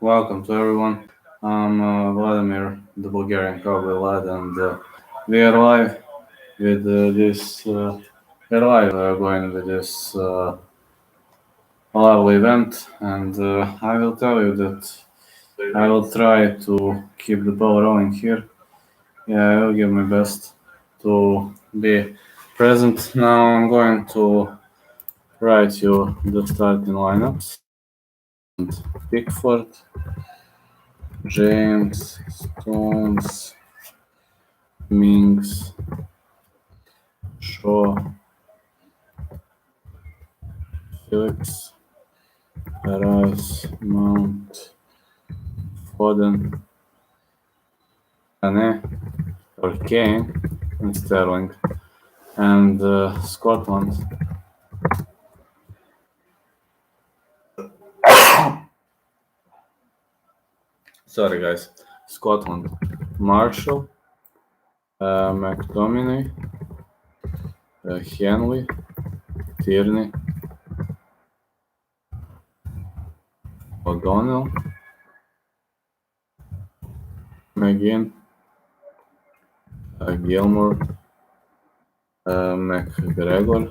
Welcome to everyone. I'm Vladimir, the Bulgarian cowboy lad, and we are live with this. We're live going with this lovely event, and I will tell you that I will try to keep the ball rolling here. Yeah, I will give my best to be present. Now I'm going to write you the starting lineups. Pickford, James, Stones, Mings, Shaw, Phillips, Rice, Mount, Foden, Sané, or Kane, and Sterling, and Scotland. Sorry, guys. Scotland. Marshall, McTominay, Henley, Tierney, O'Donnell, McGinn, Gilmore, McGregor,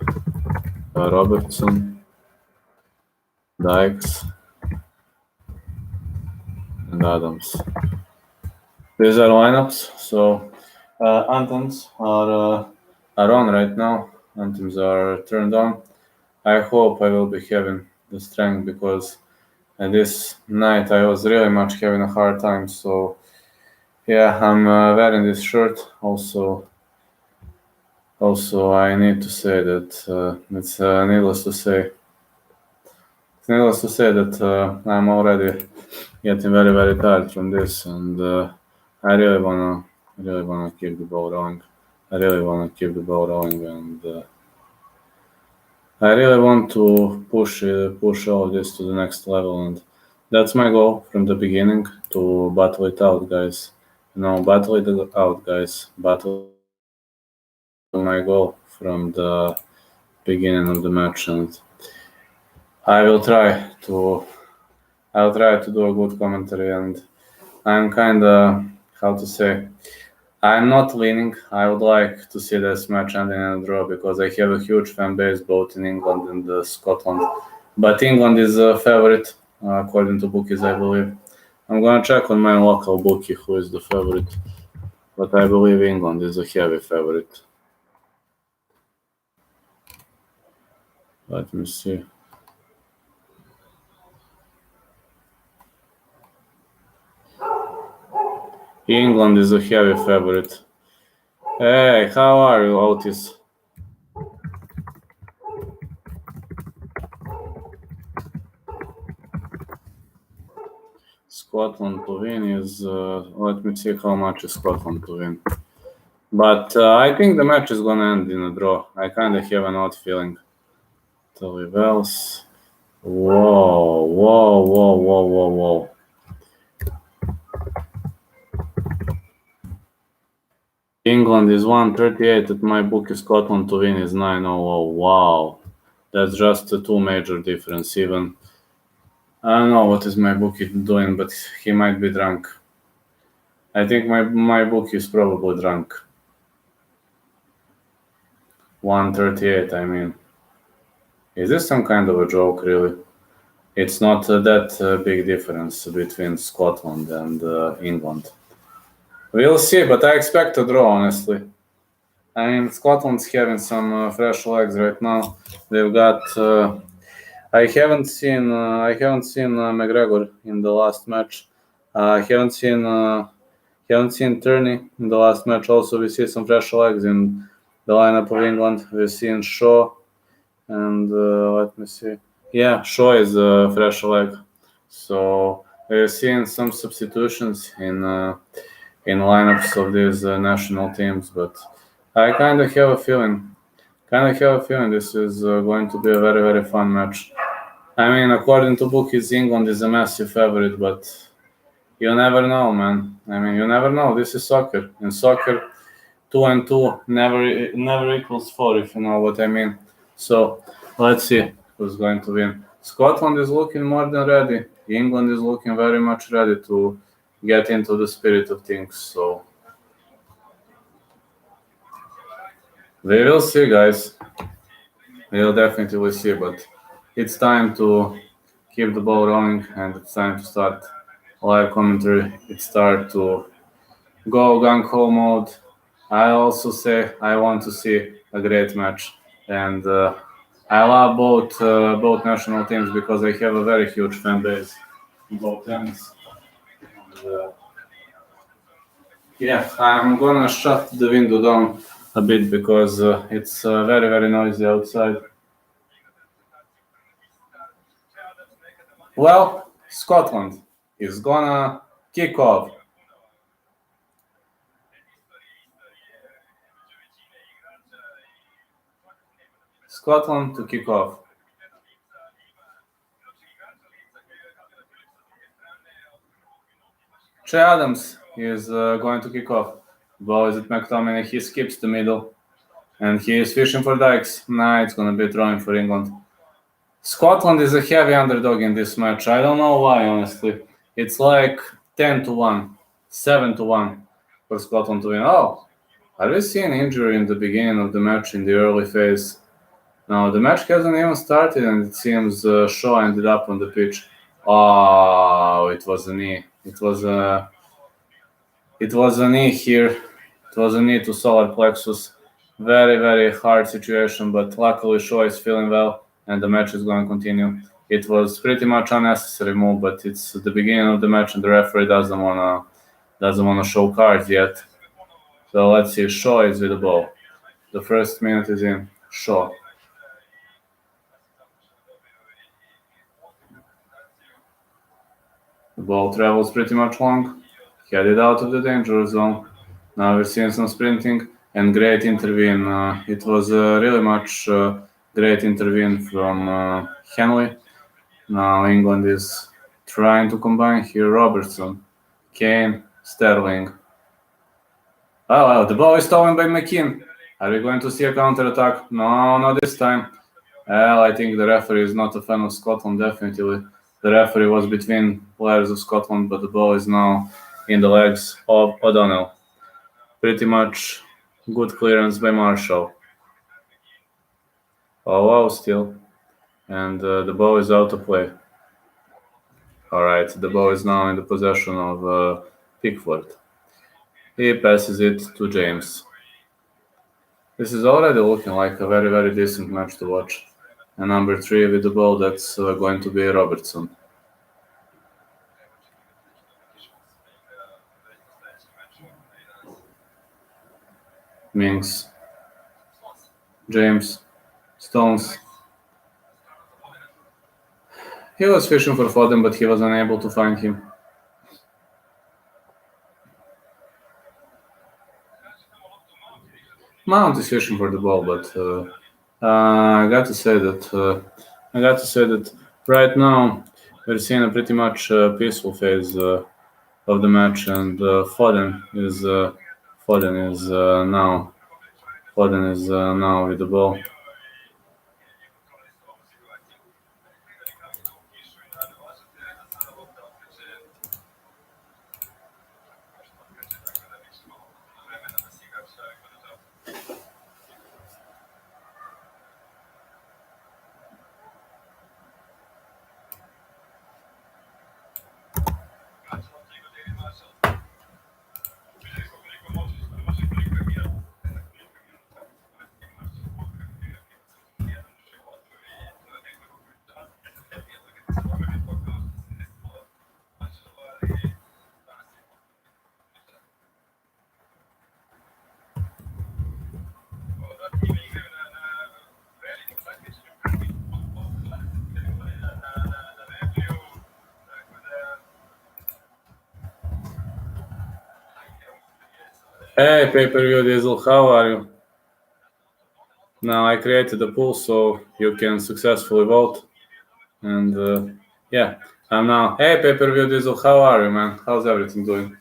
Robertson, Dykes, and Adams. These are lineups. So anthems are on right now. Anthems are turned on. I hope I will be having the strength because this night I was really much having a hard time. So yeah, I'm wearing this shirt. Also, I need to say that it's needless to say. It's needless to say that I'm already getting very very tired from this, and I really wanna keep the ball rolling. I really wanna keep the ball rolling, and I really want to push all of this to the next level, and that's my goal from the beginning to battle it out, guys. Battle it out, guys. Battle my goal from the beginning of the match, and I will try to I'll try to do a good commentary, and I'm kind of how to say. I'm not leaning. I would like to see this match ending in a draw because I have a huge fan base both in England and Scotland. But England is a favorite according to bookies, I believe. I'm gonna check on my local bookie who is the favorite, but I believe England is a heavy favorite. Let me see. England is a heavy favorite. Hey, how are you, Otis? Scotland to win is, let me see how much is Scotland to win. But I think the match is gonna end in a draw. I kind of have an odd feeling. Tully Wells. Whoa, whoa, whoa, whoa, whoa, whoa. England is 138 at my bookie. Scotland to win is 900. Wow. That's just a two major difference even. I don't know what is my bookie doing, but he might be drunk. I think my bookie is probably drunk. 138, I mean. Is this some kind of a joke, really? It's not that big difference between Scotland and England. We'll see, but I expect a draw, honestly. I mean, Scotland's having some fresh legs right now. They've got. I haven't seen McGregor in the last match. I haven't seen Turney in the last match. Also, we see some fresh legs in the lineup of England. We've seen Shaw, and let me see. Yeah, Shaw is a fresh leg. So we're seeing some substitutions in lineups of these national teams, but I kind of have a feeling this is going to be a very, very fun match. I mean, according to bookies, England is a massive favorite, but you never know, man. I mean, you never know. This is soccer. In soccer, 2 and 2 never equals 4, if you know what I mean. So let's see who's going to win. Scotland is looking more than ready. England is looking very much ready to get into the spirit of things. So we will see, guys. We'll definitely see, but it's time to keep the ball rolling, and it's time to start live commentary. It's start to go gung ho mode. I also say I want to see a great match, and I love both national teams because I have a very huge fan base in both teams. And, yeah, I'm gonna shut the window down a bit because it's very, very noisy outside. Well, Scotland is gonna kick off. Scotland to kick off. Che Adams is going to kick off. Ball is at McTominay. He skips the middle. And he is fishing for Dykes. Nah, it's going to be throwing for England. Scotland is a heavy underdog in this match. I don't know why, honestly. It's like 10-1, 7-1 for Scotland to win. Oh, are we seeing injury in the beginning of the match in the early phase? No, the match hasn't even started, and it seems Shaw ended up on the pitch. Oh, it was a knee. It was a knee here. It was a knee to solar plexus. Very, very hard situation, but luckily Shaw is feeling well, and the match is going to continue. It was pretty much unnecessary move, but it's the beginning of the match, and the referee doesn't wanna show cards yet. So let's see. Shaw is with the ball. The first minute is in. Shaw. The ball travels pretty much long, headed out of the danger zone. Now we're seeing some sprinting and great intervene. It was really much great intervene from Henley. Now England is trying to combine here. Robertson, Kane, Sterling. Oh, the ball is stolen by McKean. Are we going to see a counter-attack? No, not this time. Well, I think the referee is not a fan of Scotland, definitely. The referee was between players of Scotland, but the ball is now in the legs of O'Donnell. Pretty much good clearance by Marshall. Oh, wow, still. And the ball is out of play. All right, the ball is now in the possession of Pickford. He passes it to James. This is already looking like a very, very decent match to watch. And number 3 with the ball, that's going to be Robertson. Mings, James, Stones. He was fishing for Foden, but he was unable to find him. Mount is fishing for the ball, but I got to say that right now we're seeing a pretty much peaceful phase of the match, and Foden is now with the ball. Hey, Pay-Per-View Diesel, how are you? Now I created a poll so you can successfully vote. And yeah, I'm now. Hey, Pay-Per-View Diesel, how are you, man? How's everything doing?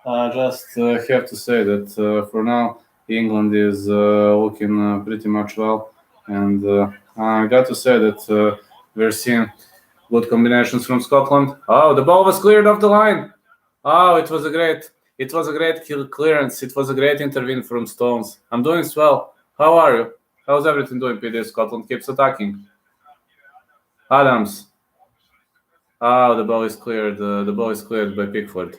I just have to say that for now, England is looking pretty much well. And I got to say that we're seeing Good combinations from Scotland. Oh, the ball was cleared off the line. Oh, it was a great clearance. It was a great intervene from Stones. I'm doing well. How are you? How's everything doing, PD? Scotland keeps attacking. Adams. Oh, the ball is cleared. The ball is cleared by Pickford.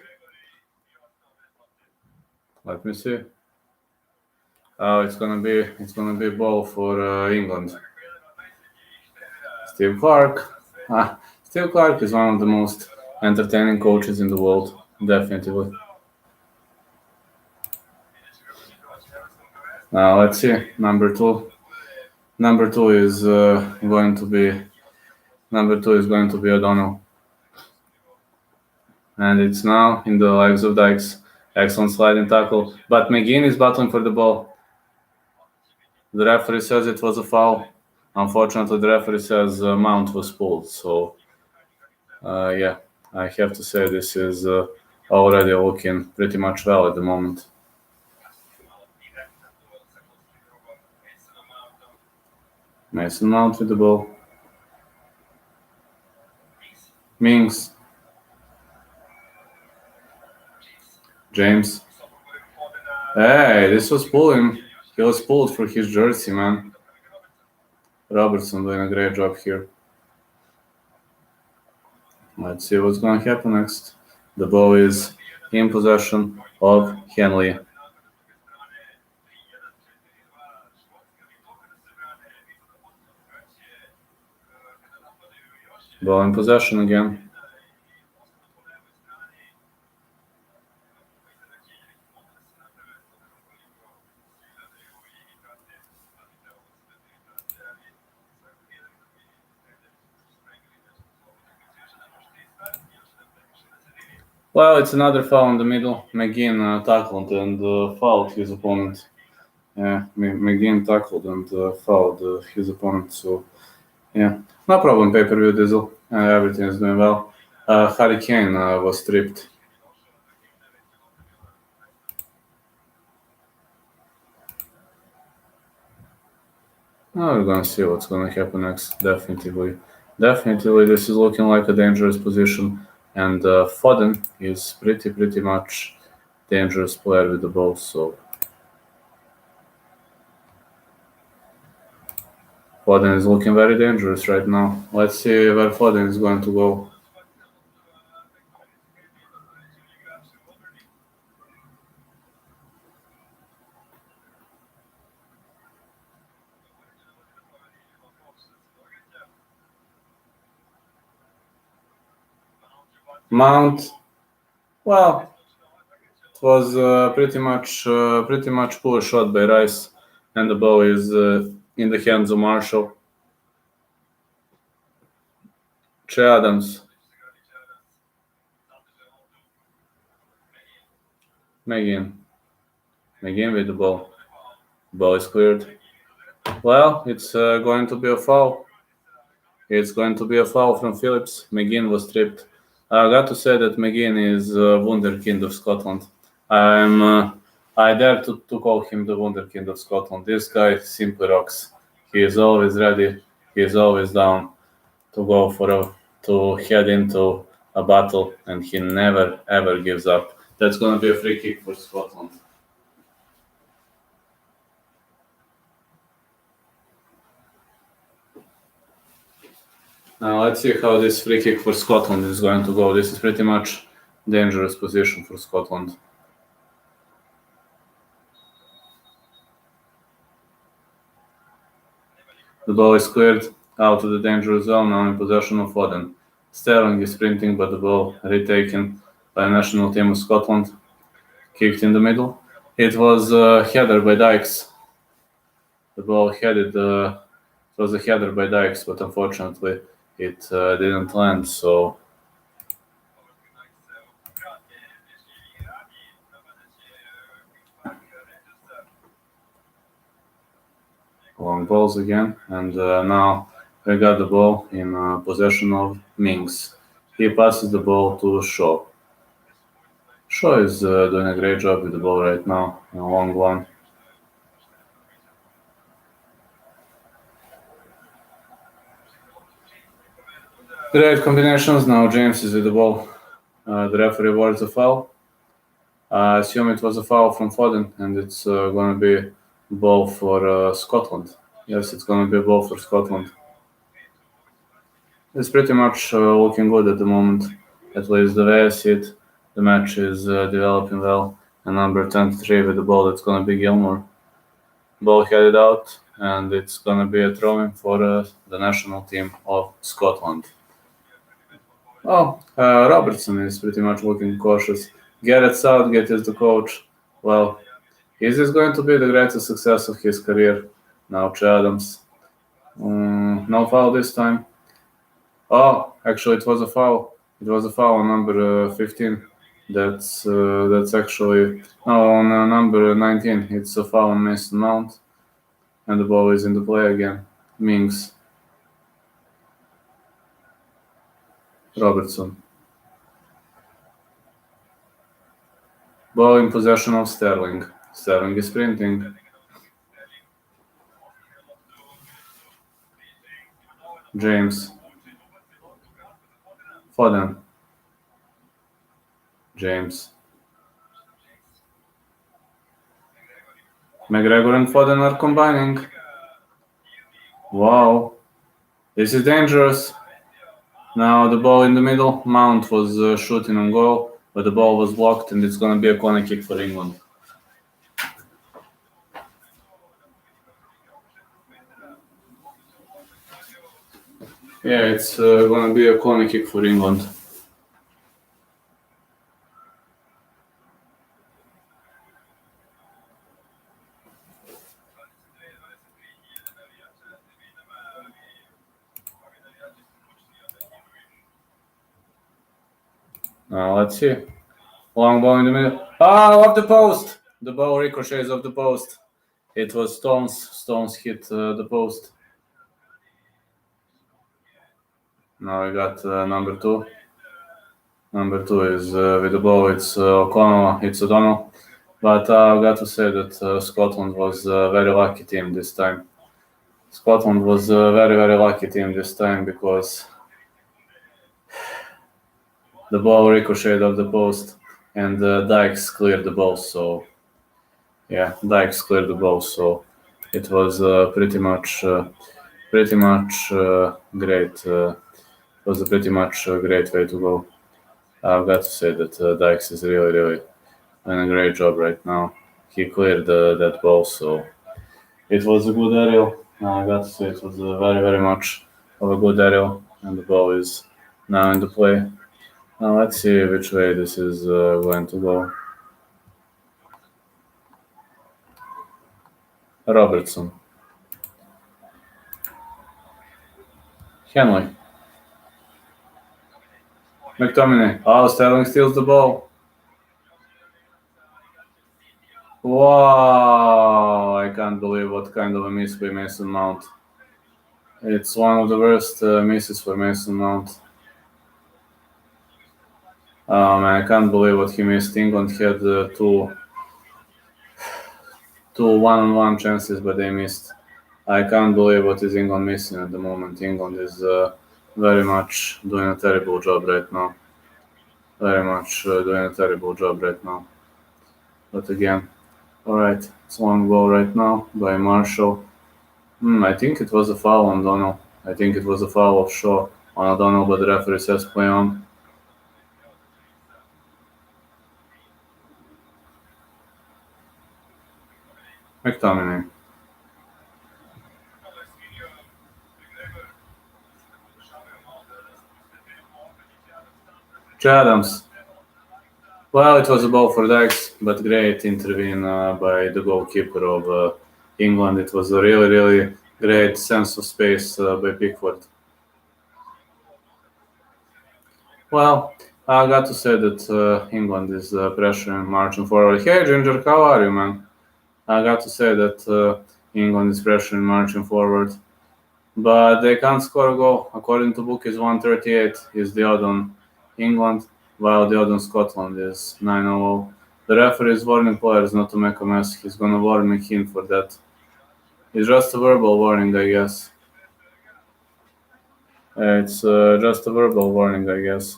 Let me see. Oh, it's gonna be a ball for England. Steve Clark. Steve Clark is one of the most entertaining coaches in the world, definitely. Now let's see. Number two is going to be O'Donnell, and it's now in the legs of Dykes. Excellent sliding tackle, but McGinn is battling for the ball. The referee says it was a foul. Unfortunately, the referee says Mount was pulled. So, yeah, I have to say this is already looking pretty much well at the moment. Mason Mount with the ball. Mings. James. Hey, this was pulling. He was pulled for his jersey, man. Robertson doing a great job here. Let's see what's going to happen next. The ball is in possession of Henley. Ball in possession again. Well, it's another foul in the middle. McGinn tackled and fouled his opponent. Yeah, McGinn tackled and fouled his opponent. So, yeah, no problem, pay-per-view Diesel. Everything is doing well. Harry Kane was stripped. Now we're gonna see what's gonna happen next. Definitely, this is looking like a dangerous position, and Foden is pretty much dangerous player with the ball. So Foden is looking very dangerous right now. Let's see where Foden is going to go. Mount, well, it was pretty much poor shot by Rice, and the ball is in the hands of Marshall. Che Adams. McGinn with the ball. Ball is cleared. Well, it's going to be a foul. It's going to be a foul from Phillips. McGinn was stripped. I got to say that McGinn is wunderkind of Scotland. I dare to call him the wunderkind of Scotland. This guy simply rocks. He is always ready. He is always down to go to head into a battle, and he never ever gives up. That's going to be a free kick for Scotland. Now let's see how this free kick for Scotland is going to go. This is pretty much dangerous position for Scotland. The ball is cleared out of the dangerous zone, now in possession of Foden. Sterling is sprinting, but the ball retaken by the national team of Scotland. Kicked in the middle. It was a header by Dykes. The ball headed. It was a header by Dykes, but unfortunately it didn't land. So long balls again, and now we got the ball in possession of Mings. He passes the ball to Shaw. Shaw is doing a great job with the ball right now, a long one. Great combinations. Now James is with the ball. The referee awards a foul. I assume it was a foul from Foden, and it's going to be ball for Scotland. Yes, it's going to be a ball for Scotland. It's pretty much looking good at the moment. At least the way I see it, the match is developing well. And number 23 with the ball, it's going to be Gilmore. Ball headed out, and it's going to be a throw-in for the national team of Scotland. Oh, Robertson is pretty much looking cautious. Gareth Southgate is the coach. Well, is this going to be the greatest success of his career? Now, Che Adams. No foul this time. Oh, actually, it was a foul. It was a foul on number 15. That's actually on number 19. It's a foul on Mason Mount, and the ball is in the play again. Mings. Robertson. Ball in possession of Sterling. Sterling is sprinting. James. Foden. James. McGregor and Foden are combining. Wow. This is dangerous. Now the ball in the middle. Mount was shooting on goal, but the ball was blocked, and it's going to be a corner kick for England. Yeah, it's going to be a corner kick for England. Now let's see. Long ball in the middle. Oh, off the post! The ball ricochets off the post. It was Stones. Stones hit the post. Now we got number 2. Number 2 is with the ball. It's O'Connell. It's O'Donnell. But I've got to say that Scotland was a very lucky team this time. Scotland was a very, very lucky team this time because the ball ricocheted off the post and Dykes cleared the ball. So, yeah, Dykes cleared the ball. So it was pretty much great. It was a pretty much great way to go. I've got to say that Dykes is really, really doing a great job right now. He cleared that ball, so it was a good aerial. I got to say it was very, very much of a good aerial, and the ball is now in the play. Now let's see which way this is going to go. Robertson. Henley. McTominay. Oh, Sterling steals the ball. Wow, I can't believe what kind of a miss by Mason Mount. It's one of the worst misses for Mason Mount. Man, I can't believe what he missed. England had two one-on-one chances, but they missed. I can't believe what is England missing at the moment. England is very much doing a terrible job right now. Very much doing a terrible job right now. But again, alright, it's long ball right now by Marshall. I think it was a foul on O'Donnell. I think it was a foul of Shaw on O'Donnell, but the referee says play on. McTominay. Che Adams. Well, it was a ball for Dykes, but great intervene by the goalkeeper of England. It was a really, really great sense of space by Pickford. Well, I got to say that England is pressuring, marching forward. Hey, Ginger, how are you, man? I got to say that England is pressuring, marching forward. But they can't score a goal. According to book, is 138 is the odd on England, while the odd on Scotland is 9-0. The referee is warning players not to make a mess. He's going to warn McKean for that. It's just a verbal warning, I guess. It's just a verbal warning, I guess.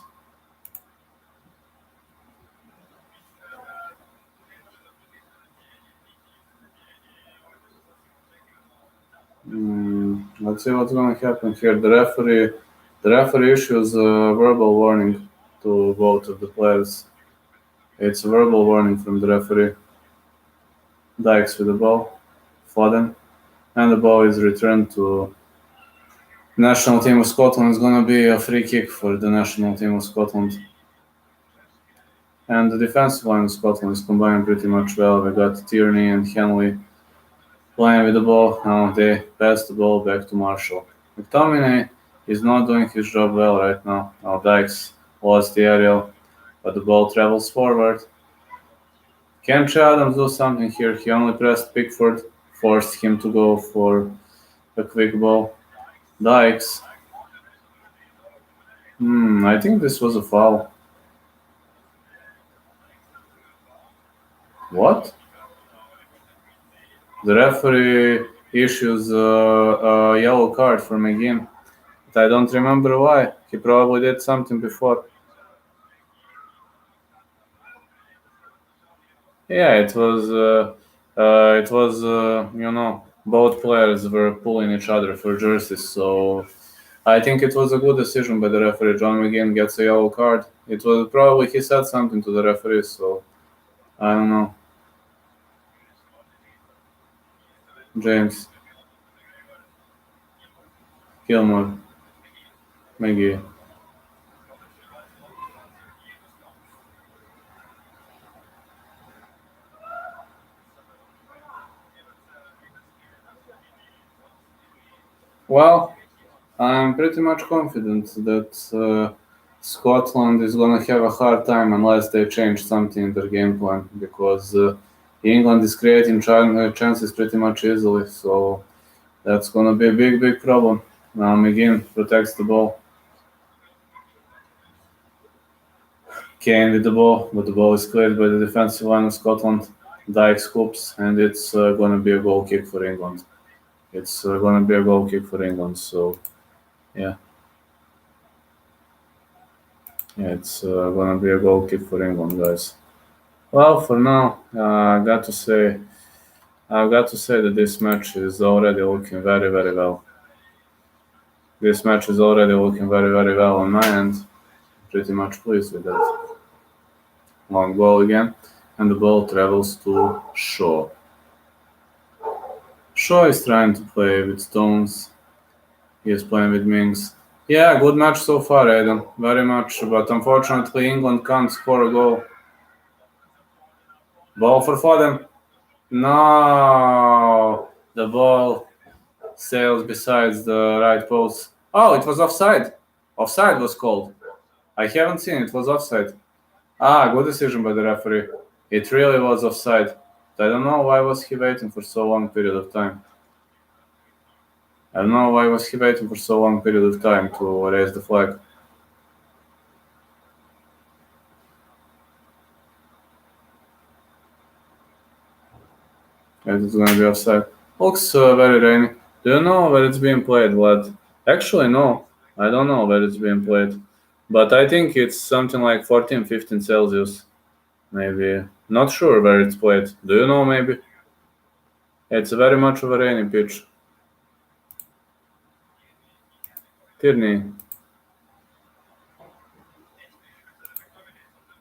Let's see what's going to happen here. The referee issues a verbal warning to both of the players. It's a verbal warning from the referee. Dykes with the ball, Foden, and the ball is returned to national team of Scotland. It's going to be a free kick for the national team of Scotland. And the defensive line of Scotland is combined pretty much well. We got Tierney and Henley playing with the ball. Now they pass the ball back to Marshall. McTominay is not doing his job well right now. Now Dykes lost the aerial, but the ball travels forward. Can Che Adams do something here? He only pressed Pickford, forced him to go for a quick ball. Dykes. I think this was a foul. What? The referee issues a yellow card for McGinn. But I don't remember why. He probably did something before. Yeah, it was. Both players were pulling each other for jerseys, so I think it was a good decision by the referee. John McGinn gets a yellow card. It was probably he said something to the referee, so I don't know. James, Gilmore, McGee. Well, I'm pretty much confident that Scotland is going to have a hard time unless they change something in their game plan because England is creating chances pretty much easily. So that's going to be a big, big problem. Now McGinn protects the ball. Kane with the ball, but the ball is cleared by the defensive line of Scotland. Dykes scoops, and it's going to be a goal kick for England. It's going to be a goal kick for England. So, yeah. It's going to be a goal kick for England, guys. Well, for now, I've got to say that this match is already looking very, very well. This match is already looking very, very well on my end. Pretty much pleased with that. Long ball again, and the ball travels to Shaw. Shaw is trying to play with Stones. He is playing with Mings. Yeah, good match so far, Aidan. Very much, but unfortunately England can't score a goal. Ball for Foden. No, the ball sails besides the right post. Oh, it was offside. Offside was called. I haven't seen it. It was offside. Good decision by the referee. It really was offside. I don't know why was he waiting for so long period of time. I don't know why was he waiting for so long period of time to raise the flag. It's gonna be offside. Looks very rainy. Do you know where it's being played, Vlad? Actually, no. I don't know where it's being played. But I think it's something like 14, 15 Celsius. Maybe. Not sure where it's played. Do you know maybe? It's very much of a rainy pitch. Tierney.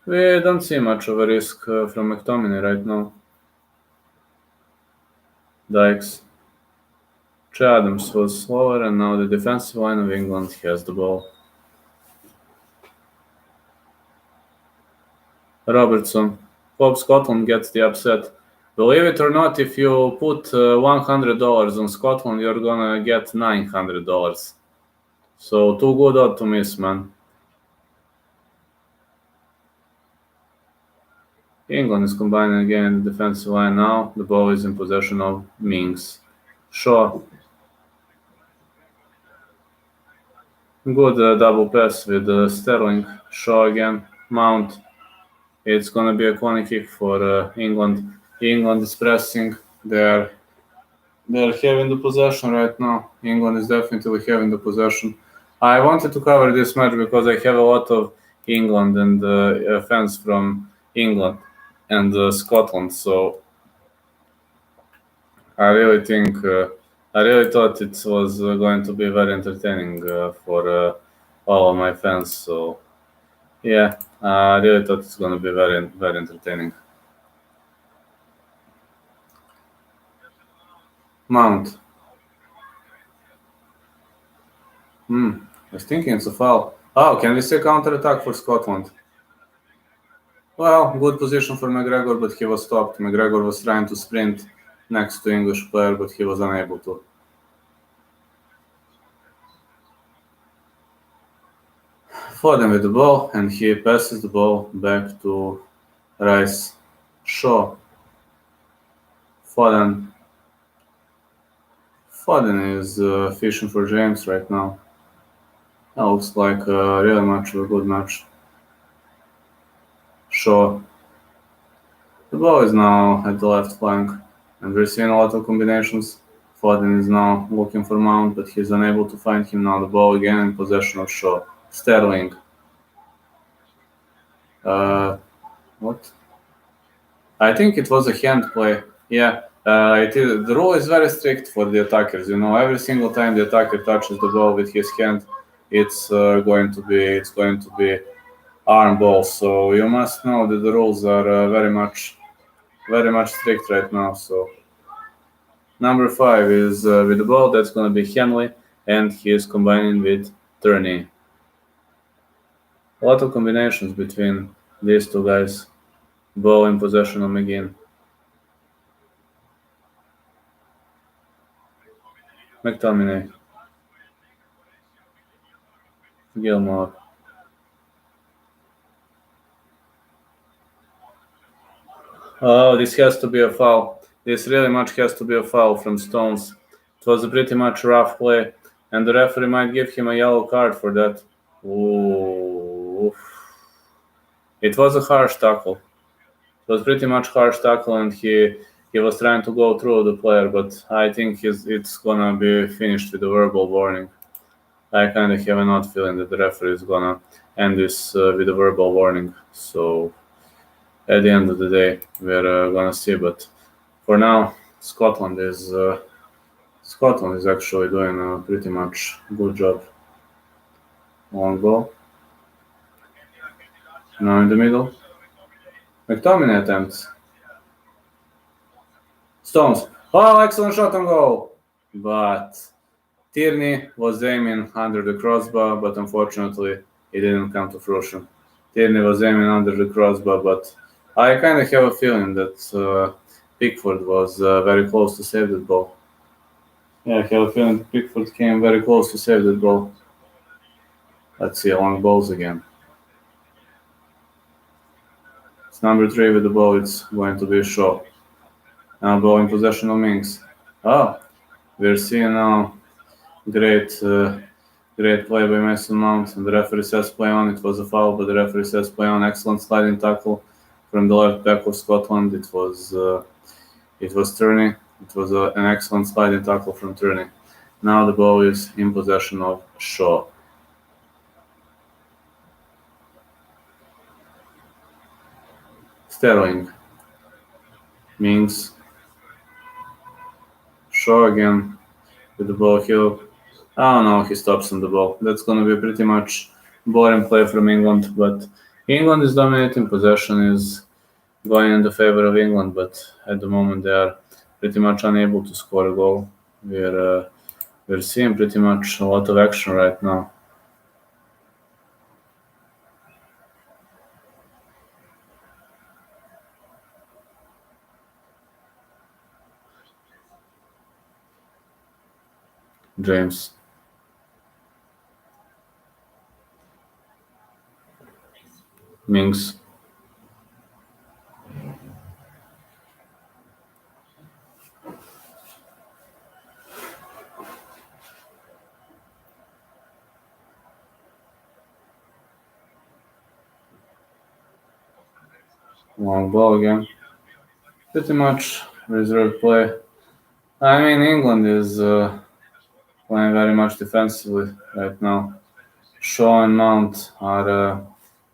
We don't see much of a risk from McTominay right now. Dykes. Che Adams was slower, and now the defensive line of England has the ball. Robertson. Hope Scotland gets the upset. Believe it or not, if you put $100 on Scotland, you're gonna get $900. So too good odd to miss, man. England is combining again in the defensive line now. The ball is in possession of Mings. Shaw. Good double pass with Sterling. Shaw again. Mount. It's gonna be a corner kick for England. England is pressing. They're having the possession right now. England is definitely having the possession. I wanted to cover this match because I have a lot of England and fans from England and Scotland, so I really think I really thought it was going to be very entertaining for all of my fans. So yeah, I really thought it's going to be very entertaining. Mount. I was thinking it's a foul. Oh, can we see counter attack for Scotland? Well, good position for McGregor, but he was stopped. McGregor was trying to sprint next to English player, but he was unable to. Foden with the ball, and he passes the ball back to Rice. Shaw. Foden. Foden is fishing for James right now. That looks like really much of a good match. Shaw. The ball is now at the left flank, and we're seeing a lot of combinations. Foden is now looking for Mount, but he's unable to find him. Now the ball again in possession of Shaw. Sterling. What? I think it was a hand play. Yeah, the rule is very strict for the attackers. You know, every single time the attacker touches the ball with his hand, it's going to be arm ball. So you must know that the rules are very much strict right now. So number 5 is with the ball. That's going to be Henley, and he is combining with Turney. A lot of combinations between these two guys. Ball in possession of McGinn. McTominay. Gilmore. Oh, this has to be a foul. This really much has to be a foul from Stones. It was a pretty much rough play, and the referee might give him a yellow card for that. Ooh. It was a harsh tackle. It was pretty much harsh tackle, and he was trying to go through the player, but I think it's gonna be finished with a verbal warning. I kind of have an odd feeling that the referee is gonna end this with a verbal warning. So at the end of the day, we're gonna see. But for now, Scotland is actually doing a pretty much good job. Long ball. Now in the middle. McTominay attempts. Stones. Oh, excellent shot on goal. But Tierney was aiming under the crossbar, but unfortunately it didn't come to fruition. Tierney was aiming under the crossbar, but I kind of have a feeling that Pickford was very close to save that ball. Yeah, I have a feeling that Pickford came very close to save that ball. Let's see, long balls again. It's number 3 with the ball. It's going to be a Shaw. Now ball in possession of Mings. Oh, we're seeing now great play by Mason Mount. And the referee says play on. It was a foul, but the referee says play on. Excellent sliding tackle from the left back of Scotland. It was Turney. It was an excellent sliding tackle from Turney. Now the ball is in possession of Shaw. Sterling. Mings. Shaw again with the ball. Oh no, he stops on the ball. That's going to be pretty much boring play from England, but England is dominating. Possession is going in the favor of England, but at the moment they are pretty much unable to score a goal. We're seeing pretty much a lot of action right now. James. Mings. Long ball again. Pretty much reserve play. I mean, England is playing very much defensively right now. Shaw and Mount are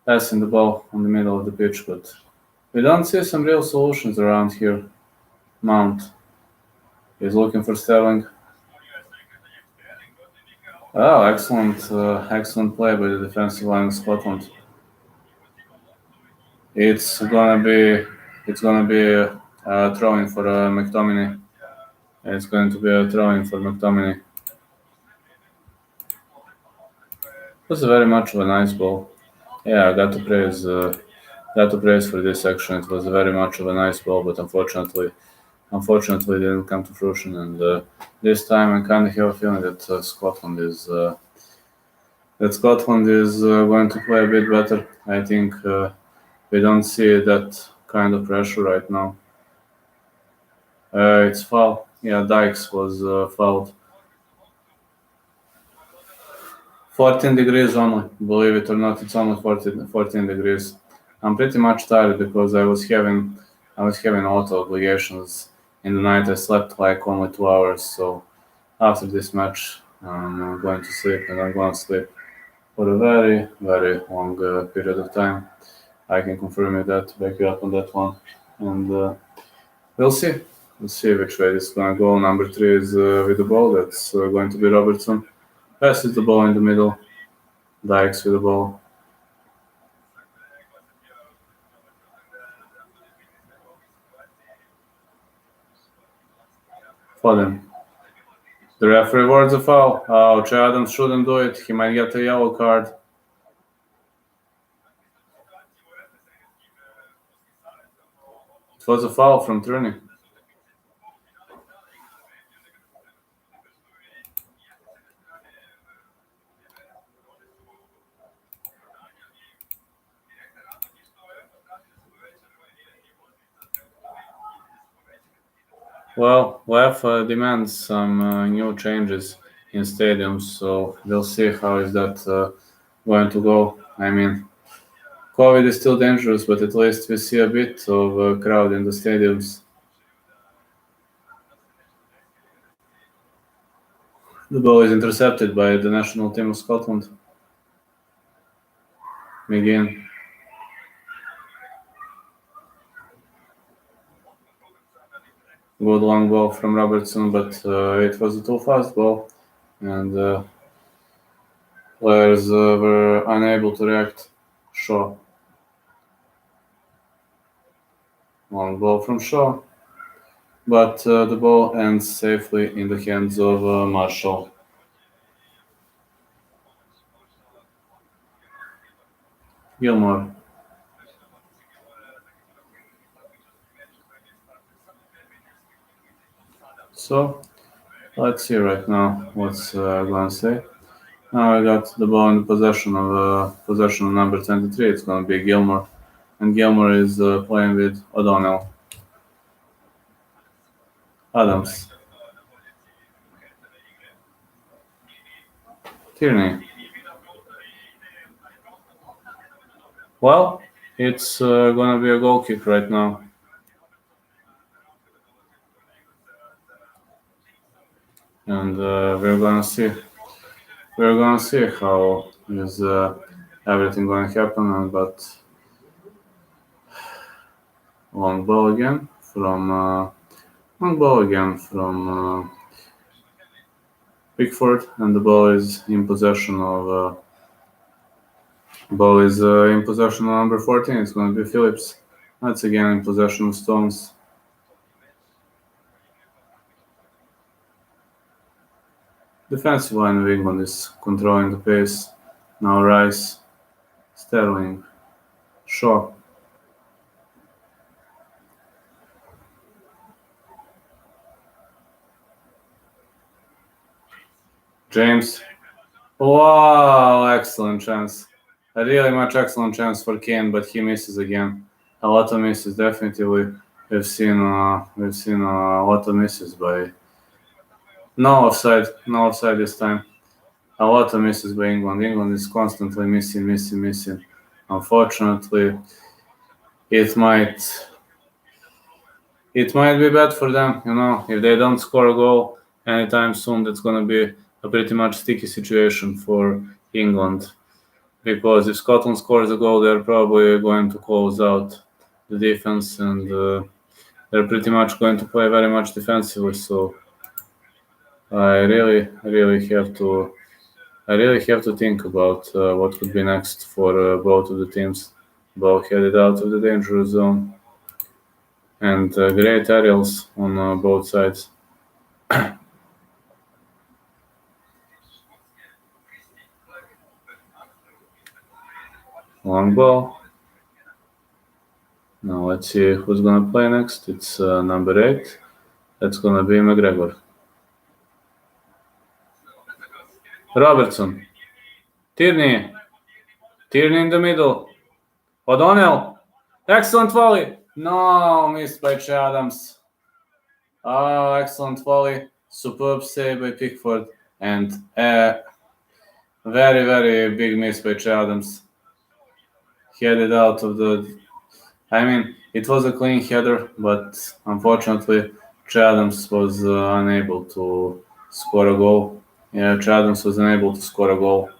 passing the ball on the middle of the pitch, but we don't see some real solutions around here. Mount is looking for Sterling. Oh, excellent play by the defensive line of Scotland. It's gonna be a throw-in for McTominay. It's going to be a throw-in for McTominay. It was very much of a nice ball. Yeah, I got to praise for this section. It was very much of a nice ball, but unfortunately, it didn't come to fruition. And this time, I kind of have a feeling that Scotland is going to play a bit better. I think we don't see that kind of pressure right now. It's foul. Yeah, Dykes was fouled. 14 degrees only. Believe it or not, it's only 14 degrees. I'm pretty much tired because I was having auto obligations in the night. I slept like only 2 hours. So after this match, I'm going to sleep, and I'm going to sleep for a very, very long period of time. I can confirm you that, back you up on that one, and we'll see. We'll see which way this is going to go. Number 3 is with the ball. That's going to be Robertson. Passes the ball in the middle. Dykes with the ball. Foden. The referee awards a foul. Oh, Che Adams shouldn't do it. He might get a yellow card. It was a foul from Tierney. Well, UEFA demands some new changes in stadiums, so we'll see how is that going to go. I mean, COVID is still dangerous, but at least we see a bit of a crowd in the stadiums. The ball is intercepted by the national team of Scotland. McGinn. Good long ball from Robertson, but it was a too fast ball, and players were unable to react. Shaw. Long ball from Shaw, but the ball ends safely in the hands of Marshall. Gilmore. So let's see right now what's going to say. Now I got the ball in possession of number 23. It's going to be Gilmore, and Gilmore is playing with O'Donnell. Adams. Tierney. Well, it's going to be a goal kick right now. And we're going to see. We're going to see how is everything going to happen. But long ball again from Pickford, and the ball is in possession of number 14. It's going to be Phillips. That's again in possession of Stones. Defensive line of England is controlling the pace. Now Rice, Sterling, Shaw. James. Wow, excellent chance. A really much excellent chance for Kane, but he misses again. A lot of misses, definitely. We've seen a lot of misses by no offside this time. A lot of misses by England. England is constantly missing. Unfortunately, it might be bad for them, if they don't score a goal anytime soon. That's going to be a pretty much sticky situation for England, because if Scotland scores a goal, they're probably going to close out the defense, and they're pretty much going to play very much defensively. So I really have to think about what could be next for both of the teams. Ball headed out of the danger zone, and great aerials on both sides. Long ball. Now let's see who's gonna play next. It's number 8. That's gonna be McGregor. Robertson. Tierney. Tierney in the middle. O'Donnell. Excellent volley. No, missed by Che Adams. Oh, excellent volley. Superb save by Pickford. And very big miss by Che Adams. Headed out of the... I mean, it was a clean header, but unfortunately, Che Adams was unable to score a goal. Yeah, Che Adams was unable to score a goal.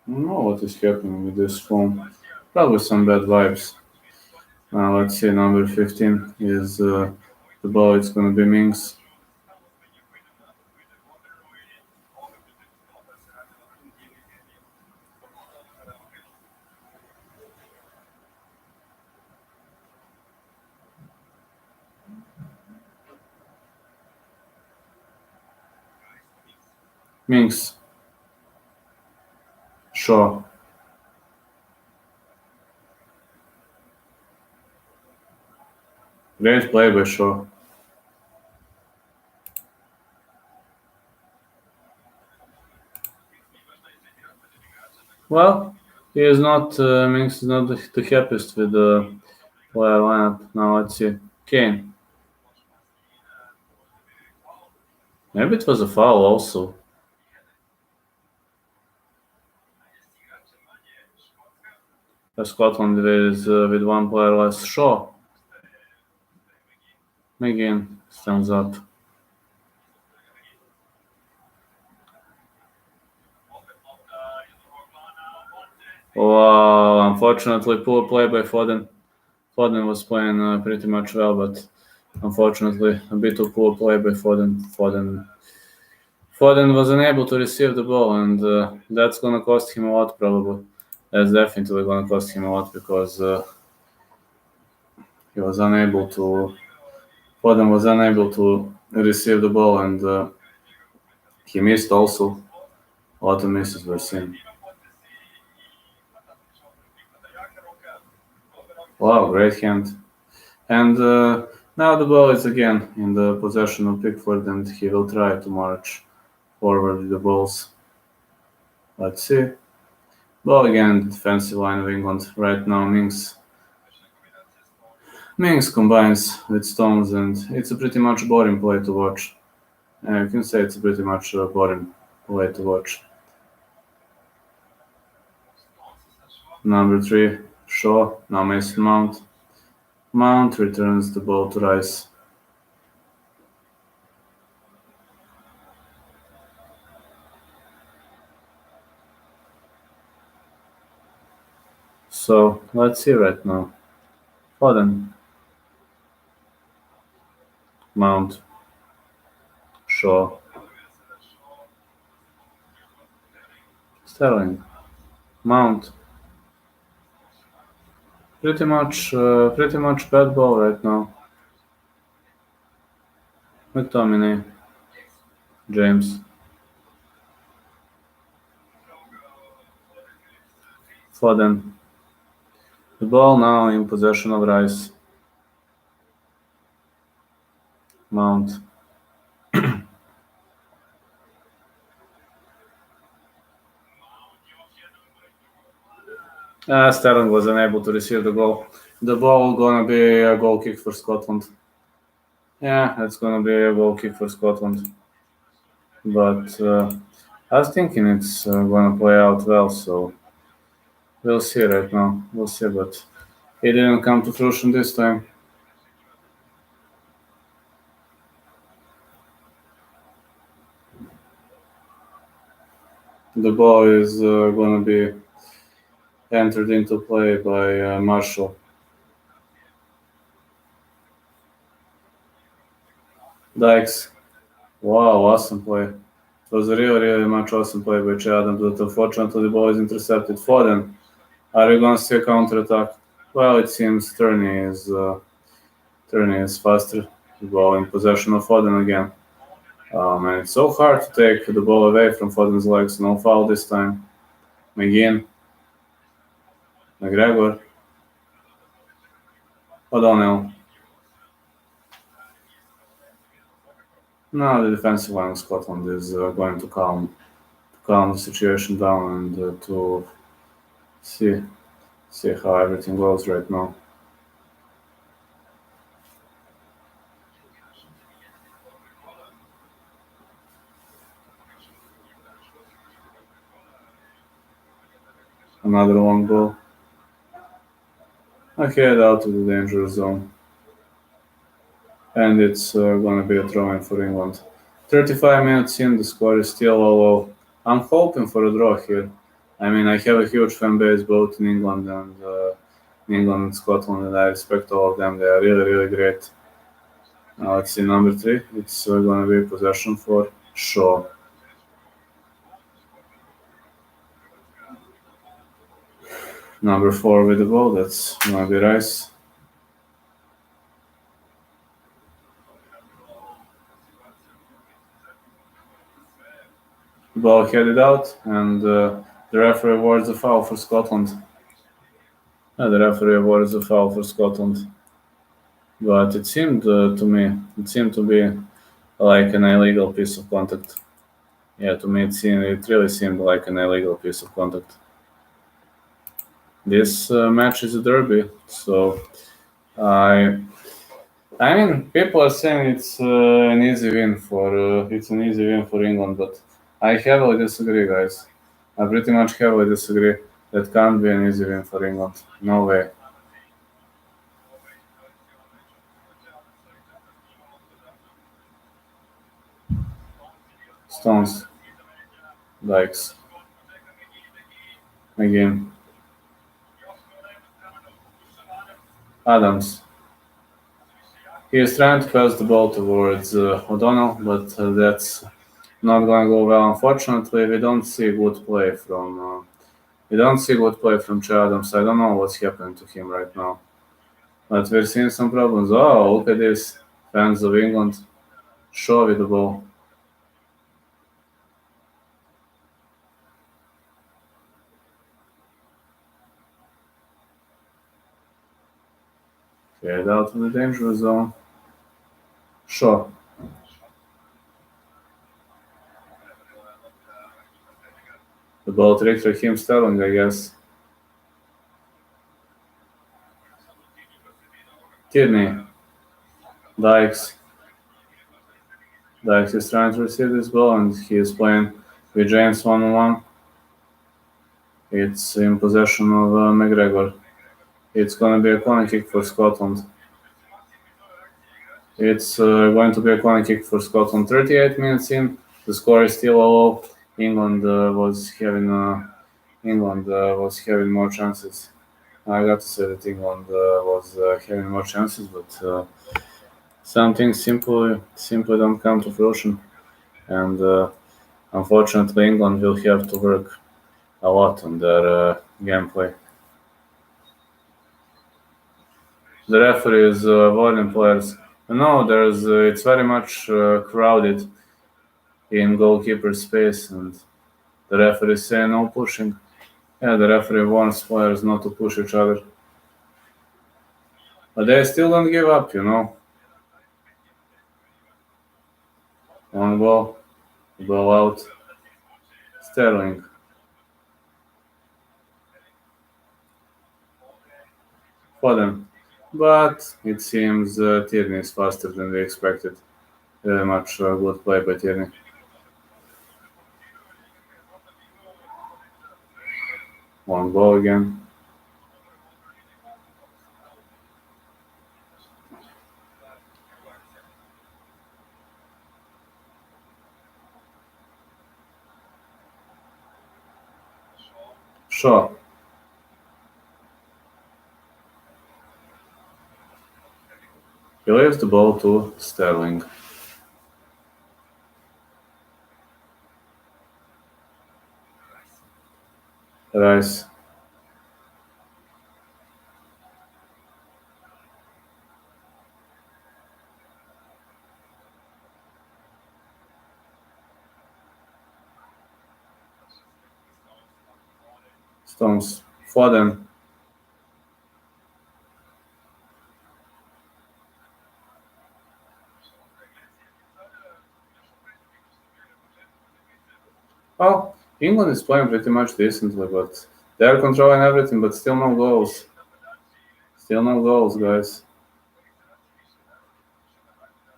I don't know what is happening with this phone. Probably some bad vibes. Let's see, number 15 is the ball. It's going to be Mings. Mings. Shaw. Great play by Shaw. Well, he is not, Mings is not the happiest with the player lineup. Now let's see. Kane. Maybe it was a foul also. Scotland is with one player less. Shaw. Again, stands up. Wow, unfortunately, poor play by Foden. Foden was playing pretty much well, but unfortunately, a bit of poor play by Foden. Foden was unable to receive the ball, and that's going to cost him a lot, probably. That's definitely going to cost him a lot because he was unable to. Foden was unable to receive the ball, and he missed also. A lot of misses were seen. Wow, great hand. And now the ball is again in the possession of Pickford, and he will try to march forward with the balls. Let's see. Ball again in the defensive line of England. Right now, Mings combines with Stones, and it's a pretty much boring play to watch. You can say it's a pretty much boring play to watch. Number 3, Shaw. Now Mason Mount. Mount returns the ball to Rice. So let's see right now. Foden. Mount. Shaw. Sterling. Mount. Pretty much bad ball right now. McTominay. James. Foden. The ball now in possession of Rice. Mount. Sterling was unable to receive the goal. The ball gonna be a goal kick for Scotland. Yeah, it's gonna be a goal kick for Scotland. But I was thinking it's gonna play out well, so We'll see right now. We'll see, but it didn't come to fruition this time. The ball is going to be entered into play by Marshall. Dykes. Wow, awesome play. It was a really much awesome play by Che Adams, but unfortunately the ball is intercepted. Foden. Are we going to see a counter-attack? Well, it seems Turney is faster. The ball in possession of Foden again. And it's so hard to take the ball away from Foden's legs. No foul this time. McGinn. McGregor. O'Donnell. Now the defensive line of Scotland is going to calm the situation down and to see how everything goes right now. Another long ball. I head out to the danger zone. And it's going to be a throw-in for England. 35 minutes in, the score is still 0-0. I'm hoping for a draw here. I mean, I have a huge fan base both in England and Scotland, and I respect all of them. They are really, really great. Now let's see number 3. It's going to be possession for Shaw. Number 4 with the ball. That's going to be Rice. The ball headed out, and the referee awards a foul for Scotland. The referee awards a foul for Scotland. But it seemed to be like an illegal piece of contact. Yeah, to me it really seemed like an illegal piece of contact. This match is a derby, so I mean, people are saying it's an easy win for England, but I heavily disagree, guys. I pretty much heavily disagree. That can't be an easy win for England. No way. Stones. Dykes. Again. Adams. He is trying to pass the ball towards O'Donnell, but that's not going to go well. Unfortunately, we don't see good play from Che Adams. I don't know what's happening to him right now, but we're seeing some problems. Oh, look at this, fans of England. Shaw with the ball. Head out of the danger zone. Shaw. The ball tricked Raheem Sterling, I guess. Tierney. Dykes. Dykes is trying to receive this ball, and he is playing with James one-on-one. It's in possession of McGregor. It's going to be a corner kick for Scotland. It's going to be a corner kick for Scotland. 38 minutes in, the score is still 0-0. England was having more chances. I got to say that England was having more chances, but some things simply don't come to fruition, and unfortunately, England will have to work a lot on their gameplay. The referee is warning players. No, it's very much crowded in goalkeeper space, and the referee is saying no pushing. Yeah, the referee warns players not to push each other. But they still don't give up, you know. One ball out. Sterling. Foden. But it seems Tierney is faster than we expected. Very much good play by Tierney. Long ball again. Shaw. He leaves the ball to Sterling. Rice. Stones. Foden. Well, England is playing pretty much decently, but they're controlling everything, but still no goals. Still no goals, guys.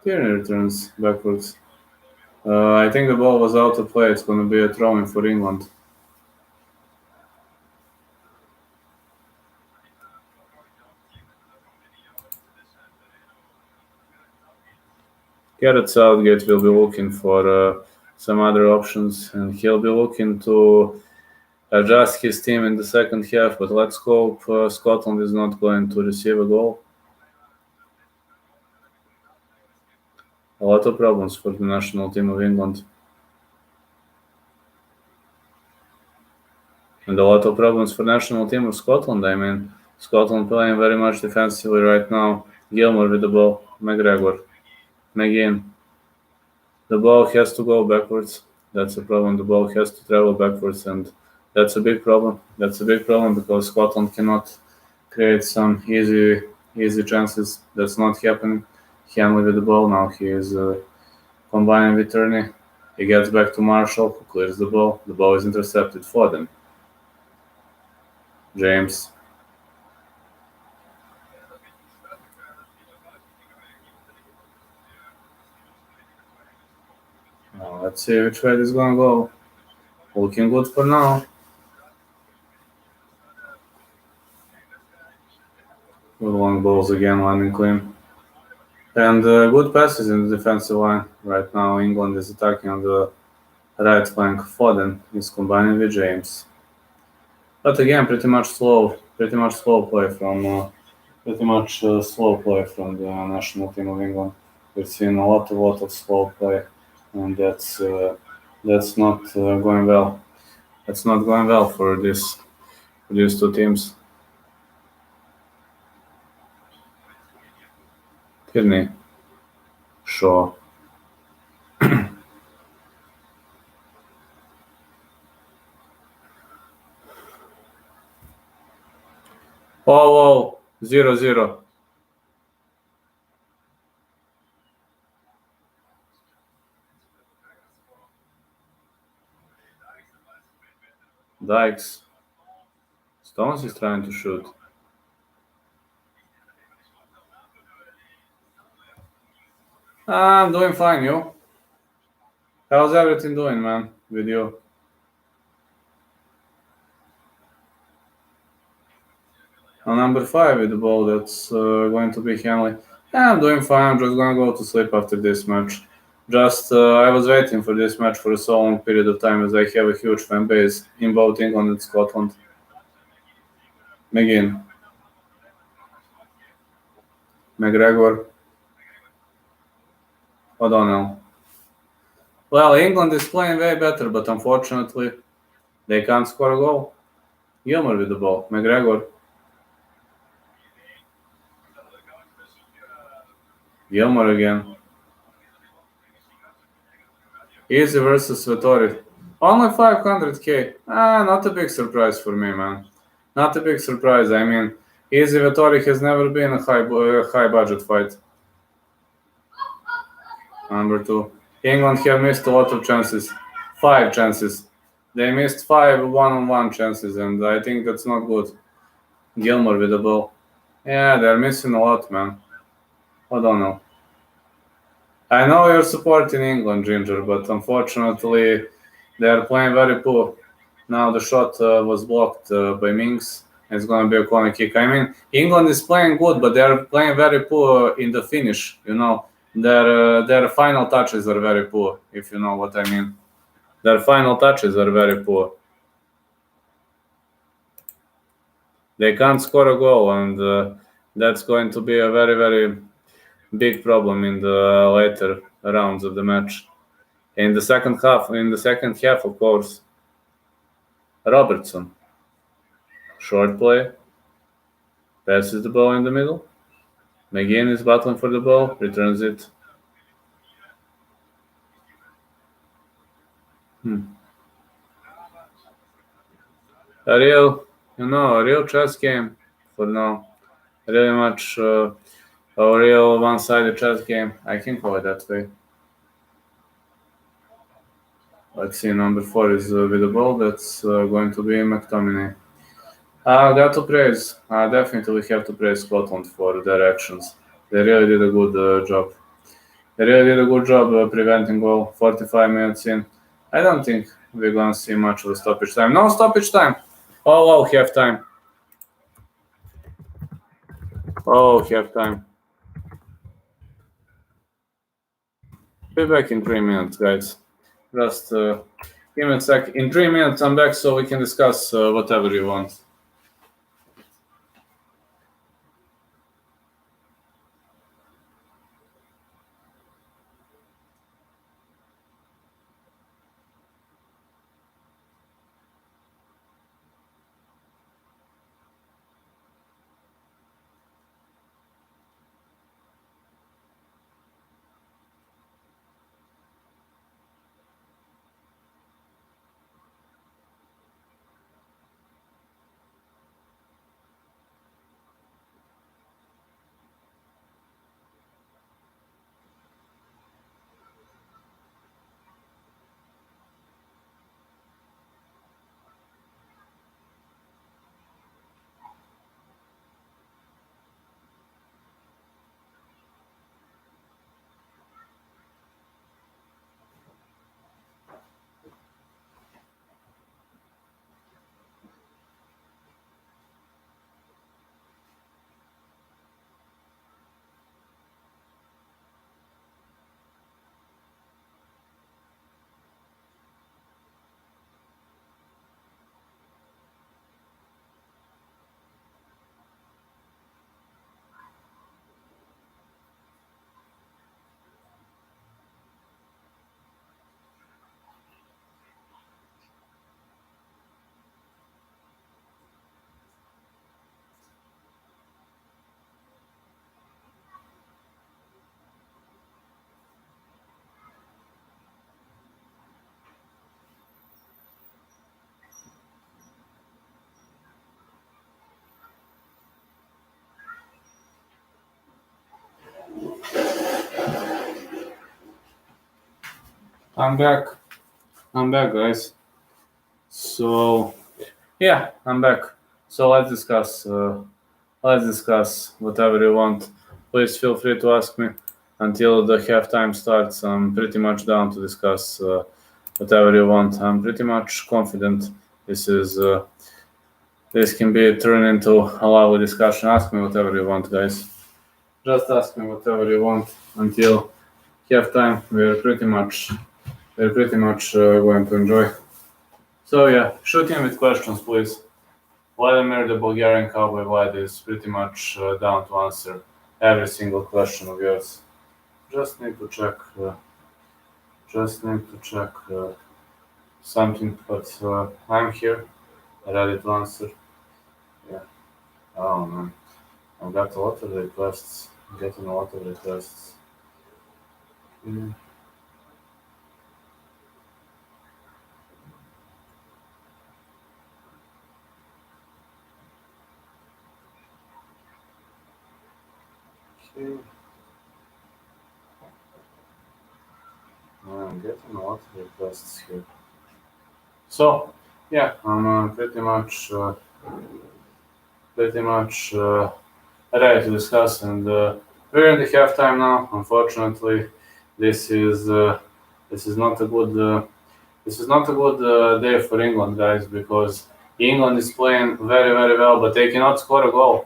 Tierney returns backwards. I think the ball was out of play. It's going to be a throw-in for England. Gareth Southgate will be looking for some other options, and he'll be looking to adjust his team in the second half. But let's hope Scotland is not going to receive a goal. A lot of problems for the national team of England. And a lot of problems for national team of Scotland. I mean, Scotland playing very much defensively right now. Gilmour with the ball. McGregor. McGinn. The ball has to go backwards. That's a problem. The ball has to travel backwards, and that's a big problem. That's a big problem because Scotland cannot create some easy chances. That's not happening. Hanley with the ball now. He is combining with Turney. He gets back to Marshall, who clears the ball. The ball is intercepted for them. James. Now, let's see which way this is going to go. Looking good for now. Good long balls again, landing clean. And good passes in the defensive line. Right now, England is attacking on the right flank. Foden is combining with James. But again, pretty much slow play from the national team of England. We've seen a lot of slow play, and that's not going well. That's not going well for these two teams. Tierney, Shaw. Oh, 0-0. Dykes. Stones is trying to shoot. I'm doing fine, you? How's everything doing, man, with you? On number 5 with the ball, that's going to be Hanley. Yeah, I'm doing fine. I'm just going to go to sleep after this match. Just, I was waiting for this match for a so long period of time as I have a huge fan base in both England and Scotland. McGinn. McGregor. O'Donnell. Well, England is playing way better, but unfortunately, they can't score a goal. Gilmour with the ball. McGregor. Gilmour again. Easy versus Vettori. Only 500k. Not a big surprise for me, man. Not a big surprise. I mean, Easy Vettori has never been a high budget fight. Number 2. England have missed a lot of chances. 5 chances. They missed 5 one-on-one chances, and I think that's not good. Gilmour with the ball. Yeah, they're missing a lot, man. O'Donnell. I know you're supporting England, Ginger, but unfortunately, they are playing very poor. Now the shot was blocked by Mings. It's going to be a corner kick. I mean, England is playing good, but they're playing very poor in the finish. You know, their final touches are very poor, if you know what I mean. Their final touches are very poor. They can't score a goal, and that's going to be a very, very big problem in the later rounds of the match. In the second half, of course, Robertson, short play, passes the ball in the middle. McGinn is battling for the ball, returns it. A real chess game for now. Really much a real one-sided chess game. I can call it that way. Let's see, number 4 is with the ball. That's going to be McTominay. I got to praise. I definitely have to praise Scotland for their actions. They really did a good job. They really did a good job preventing goal. 45 minutes in. I don't think we're going to see much of a stoppage time. No stoppage time. Oh, half time. Half time. Be back in 3 minutes, guys. Just give me a sec. In 3 minutes, I'm back so we can discuss whatever you want. I'm back, guys. So, yeah, I'm back. So let's discuss whatever you want. Please feel free to ask me until the halftime starts. I'm pretty much down to discuss whatever you want. I'm pretty much confident this can be turned into a lively discussion. Ask me whatever you want, guys. Just ask me whatever you want until halftime. We're pretty much going to enjoy. So yeah, shoot in with questions, please. Vladimir, the Bulgarian cowboy Vlad, is pretty much down to answer every single question of yours. Just need to check something, but I'm here, ready to answer. Yeah. Oh man, I've got a lot of requests. I'm getting a lot of requests. I'm getting a lot of requests here. So, yeah, I'm pretty much ready to discuss, and we're in the halftime now. Unfortunately, this is not a good This is not a good day for England, guys, because England is playing very, very well, but they cannot score a goal.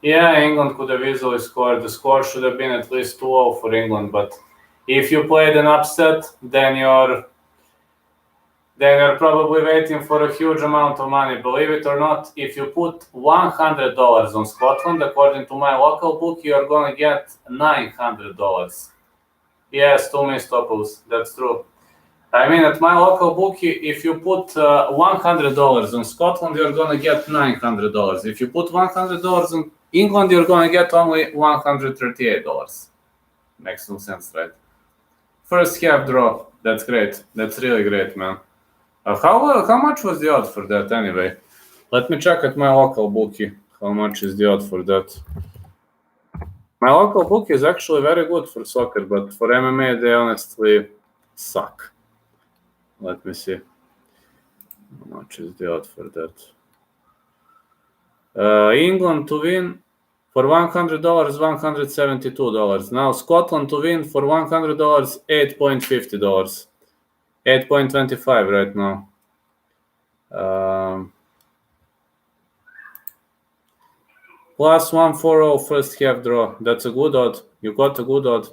Yeah, England could have easily scored. The score should have been at least 2-0 for England, but if you played an upset, then you're probably waiting for a huge amount of money. Believe it or not, if you put $100 on Scotland, according to my local book, you're going to get $900. Yes, 2 missed topples. That's true. I mean, at my local book, if you put $100 on Scotland, you're going to get $900. If you put $100 on England, you're going to get only $138. Makes no sense, right? First half draw. That's great. That's really great, man. How much was the odd for that anyway? Let me check at my local bookie. How much is the odd for that? My local book is actually very good for soccer, but for MMA they honestly suck. Let me see. How much is the odd for that? England to win for $100, $172. Now Scotland to win for $100, $8.50. 8.25 right now. Plus 140 first half draw. That's a good odd. You got a good odd.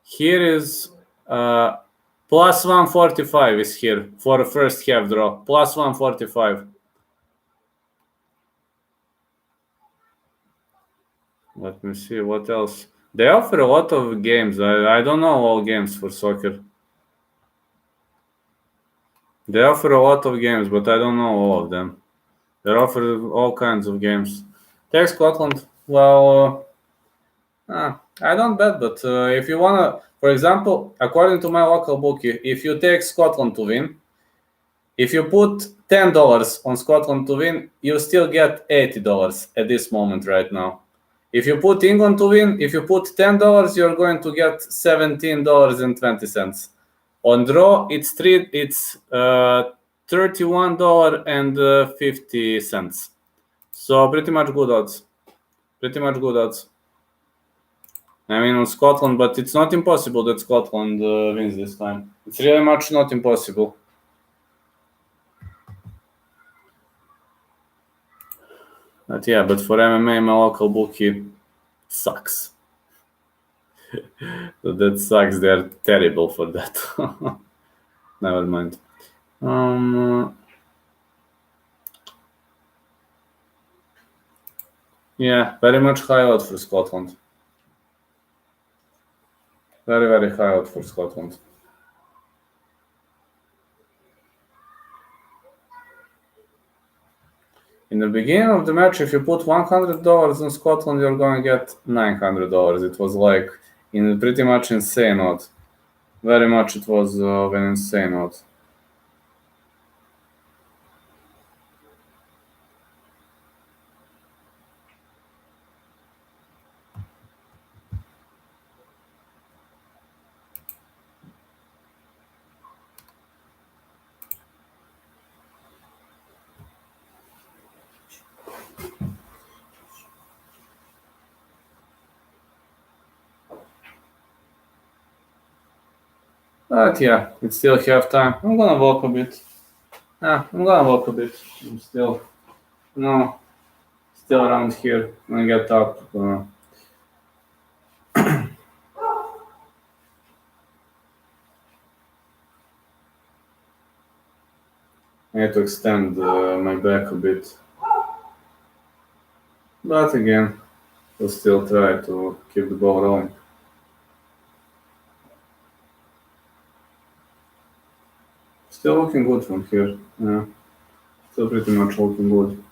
Here is plus 145 is here for a first half draw. Plus 145. Let me see what else. They offer a lot of games. I don't know all games for soccer. They offer a lot of games, but I don't know all of them. They offer all kinds of games. Take Scotland. Well, I don't bet, but if you wanna, for example, according to my local book, if you take Scotland to win, if you put $10 on Scotland to win, you still get $80 at this moment right now. If you put England to win, if you put $10, you're going to get $17.20. On draw, it's $31.50. So pretty much good odds. Pretty much good odds. I mean, on Scotland, but it's not impossible that Scotland wins this time. It's really much not impossible. But yeah, but for MMA, my local bookie sucks. So that sucks. They're terrible for that. Never mind. Yeah, very much high odd for Scotland. Very, very high odd for Scotland. In the beginning of the match, if you put $100 on Scotland, you're going to get $900. It was like in pretty much insane odd. Very much it was an insane odd. But yeah, it's still half time. I'm gonna walk a bit. I'm still, still around here. When I get up, I need to extend my back a bit. But again, we'll still try to keep the ball rolling. Still looking good from here. Yeah, still pretty much looking good.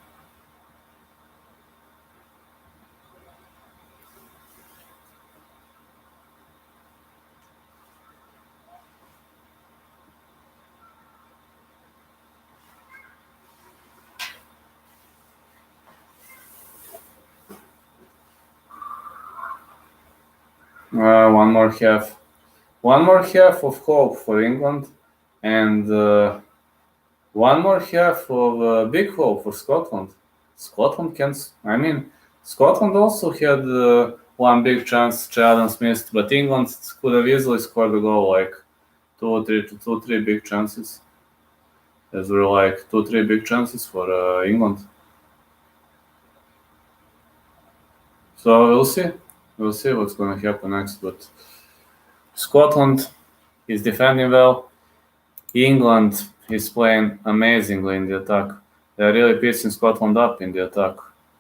One more half of hope for England, and one more half of big hope for Scotland. Scotland also had one big chance Adam missed, but England could have easily scored a goal like two, three big chances. There were like 2-3 big chances for England. So we'll see. We'll see what's going to happen next. But Scotland is defending well. England is playing amazingly in the attack. They're really piecing Scotland up in the attack.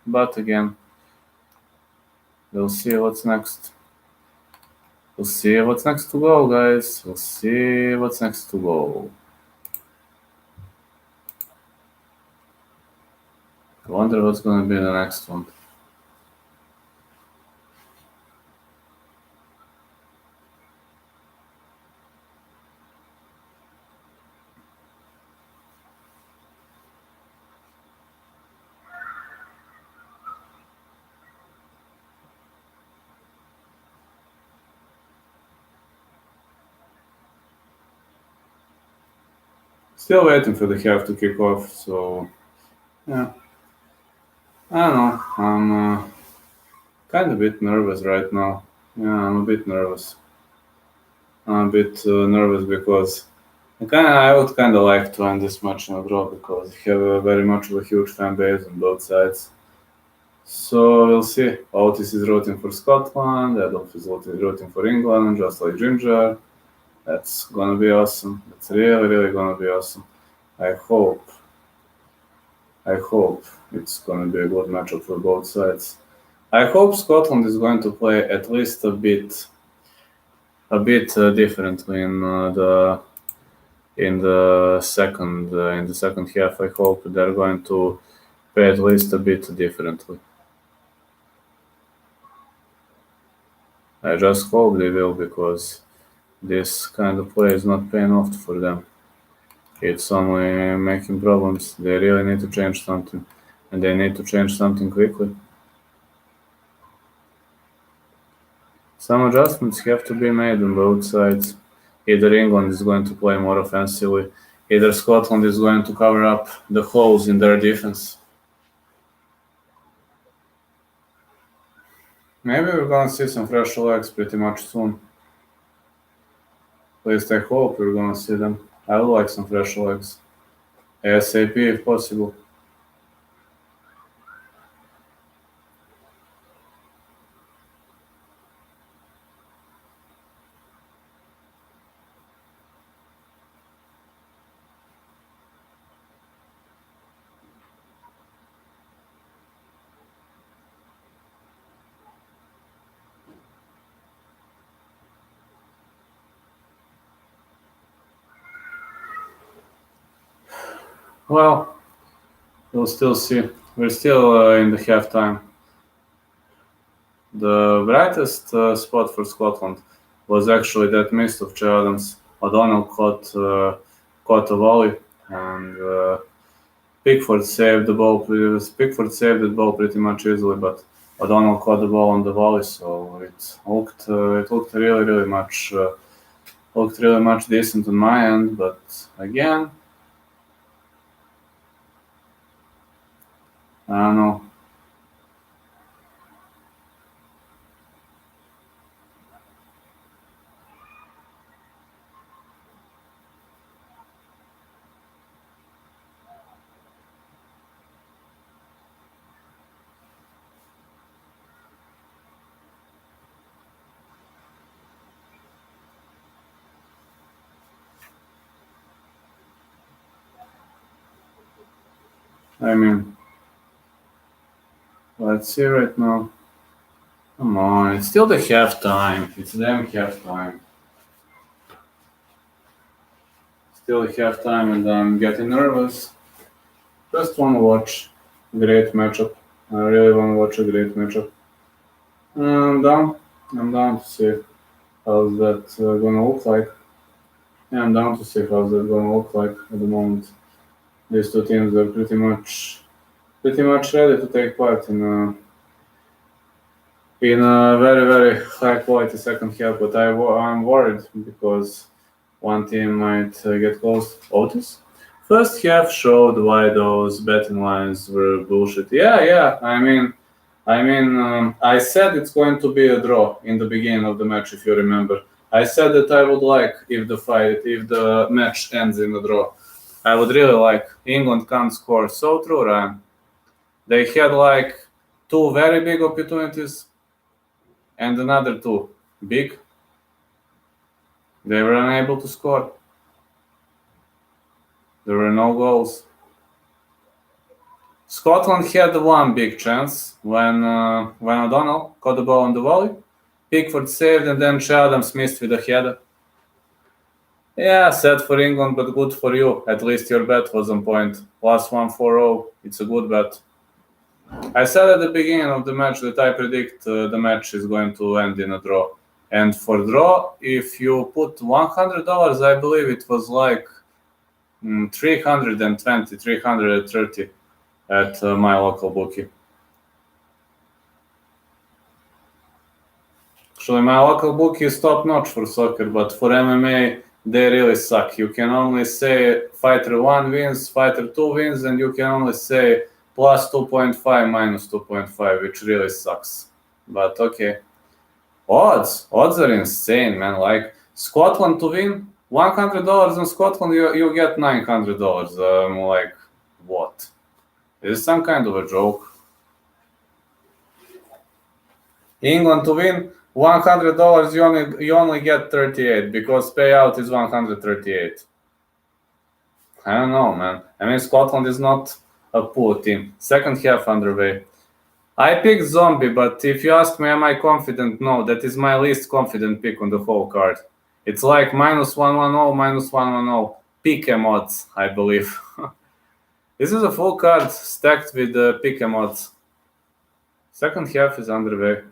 But again, we'll see what's next. We'll see what's next to go, guys. We'll see what's next to go. I wonder what's going to be the next one. Still waiting for the half to kick off, so yeah. I don't know. I'm kind of a bit nervous right now. Yeah, I'm a bit nervous. I'm a bit nervous because I would kind of like to end this match in a draw because I have very much of a huge fan base on both sides. So we'll see. Otis is rooting for Scotland, Adolf is rooting for England, just like Ginger. That's gonna be awesome. That's really, really gonna be awesome. I hope it's gonna be a good matchup for both sides. I hope Scotland is going to play at least a bit differently in the second half. I hope they're going to play at least a bit differently. I just hope they will, because this kind of play is not paying off for them. It's only making problems. They really need to change something, and they need to change something quickly. Some adjustments have to be made on both sides. Either England is going to play more offensively, either Scotland is going to cover up the holes in their defense. Maybe we're going to see some fresh legs pretty much soon. At least I hope we're going to see them. I would like some fresh legs. ASAP if possible. Well, we'll still see. We're still in the halftime. The brightest spot for Scotland was actually that miss of Che Adams. O'Donnell caught a volley, and Pickford saved the ball. Pickford saved the ball pretty much easily, but O'Donnell caught the ball on the volley, so it looked really much decent on my end. But again, I don't know. I mean, let's see right now. Come on, it's still the halftime. It's damn halftime. Still halftime, and I'm getting nervous. Just want to watch a great matchup. I really want to watch a great matchup. I'm down to see how's that gonna look like. Yeah, I'm down to see how's that gonna look like at the moment. These two teams are pretty much ready to take part in a very, very high quality second half. But I'm worried because one team might get close. Otis? First half showed why those betting lines were bullshit. Yeah. I said it's going to be a draw in the beginning of the match, if you remember. I said that I would like if the match ends in a draw. I would really like England can't score. So true, Ryan. They had like two very big opportunities and another two big. They were unable to score. There were no goals. Scotland had one big chance when O'Donnell caught the ball on the volley. Pickford saved and then Che Adams missed with a header. Yeah, sad for England, but good for you. At least your bet was on point. Last one 4-0. It's a good bet. I said at the beginning of the match that I predict the match is going to end in a draw. And for draw, if you put $100, I believe it was like 320, 330 at my local bookie. Actually, my local bookie is top notch for soccer, but for MMA, they really suck. You can only say fighter 1 wins, fighter 2 wins, and you can only say plus 2.5, minus 2.5, which really sucks. But okay. Odds are insane, man. Like Scotland to win, $100 on Scotland, you get $900. Like, what? Is it some kind of a joke? England to win, $100, you only get 38 because payout is 138. I don't know, man. I mean, Scotland is not a poor team. Second half underway. I picked Zombie, but if you ask me, am I confident? No, that is my least confident pick on the whole card. It's like minus 110, minus 110. Pick 'em odds, I believe. This is a full card stacked with pick 'em odds. Second half is underway.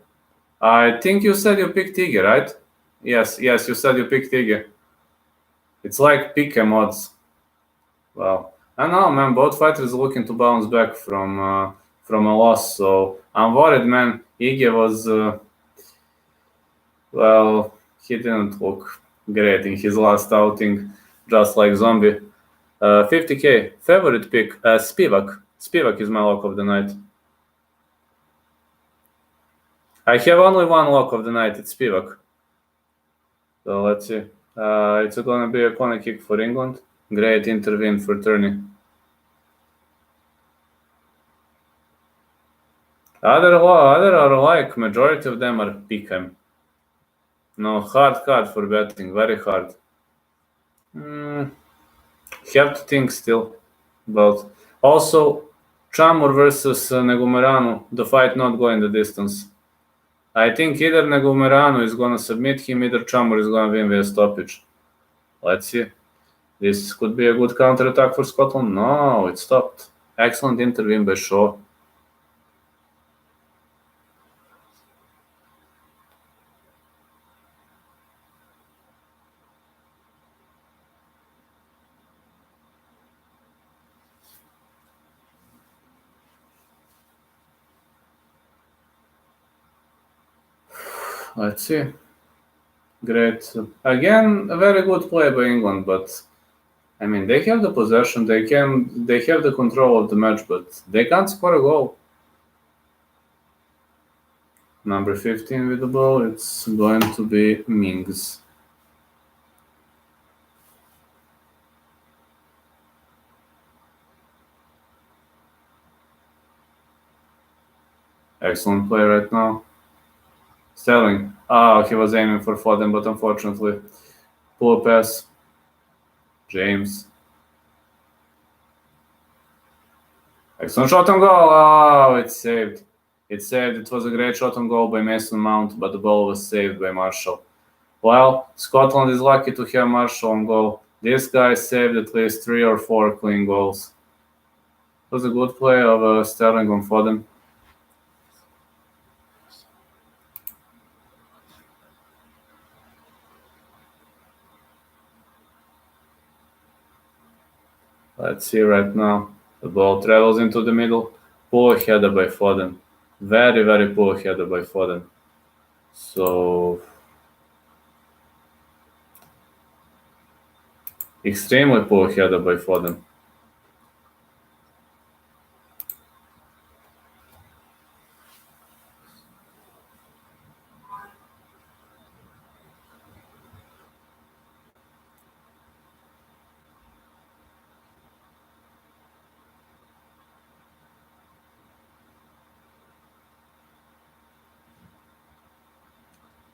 I think you said you picked Tige, right? Yes, you said you picked Tige. It's like pick 'em odds. Well, I don't know, man. Both fighters are looking to bounce back from a loss, so I'm worried, man. Ige was, well, he didn't look great in his last outing, just like Zombie. 50K, favorite pick, Spivak. Spivak is my lock of the night. I have only one lock of the night, it's Spivak. So let's see. It's going to be a corner kick for England. Great intervene for Turney. Other are like, majority of them are Pickham. No, hard card for betting, very hard. Have to think still. But also, Chamur versus Negumeranu, the fight not going the distance. I think either Negumeranu is going to submit him, either Chamur is going to win via stoppage. Let's see. This could be a good counter-attack for Scotland. No, it stopped. Excellent intervene by Shaw. Let's see. Great. Again, a very good play by England, but I mean, they have the possession, they have the control of the match, but they can't score a goal. Number 15 with the ball, it's going to be Mings. Excellent play right now. Sterling. He was aiming for Foden, but unfortunately, poor pass. James. Excellent shot on goal. Oh, it's saved. It's saved. It was a great shot on goal by Mason Mount, but the ball was saved by Marshall. Well, Scotland is lucky to have Marshall on goal. This guy saved at least 3 or 4 clean goals. It was a good play of Sterling on Foden. Let's see right now. The ball travels into the middle. Poor header by Foden. Very, very poor header by Foden. So, extremely poor header by Foden.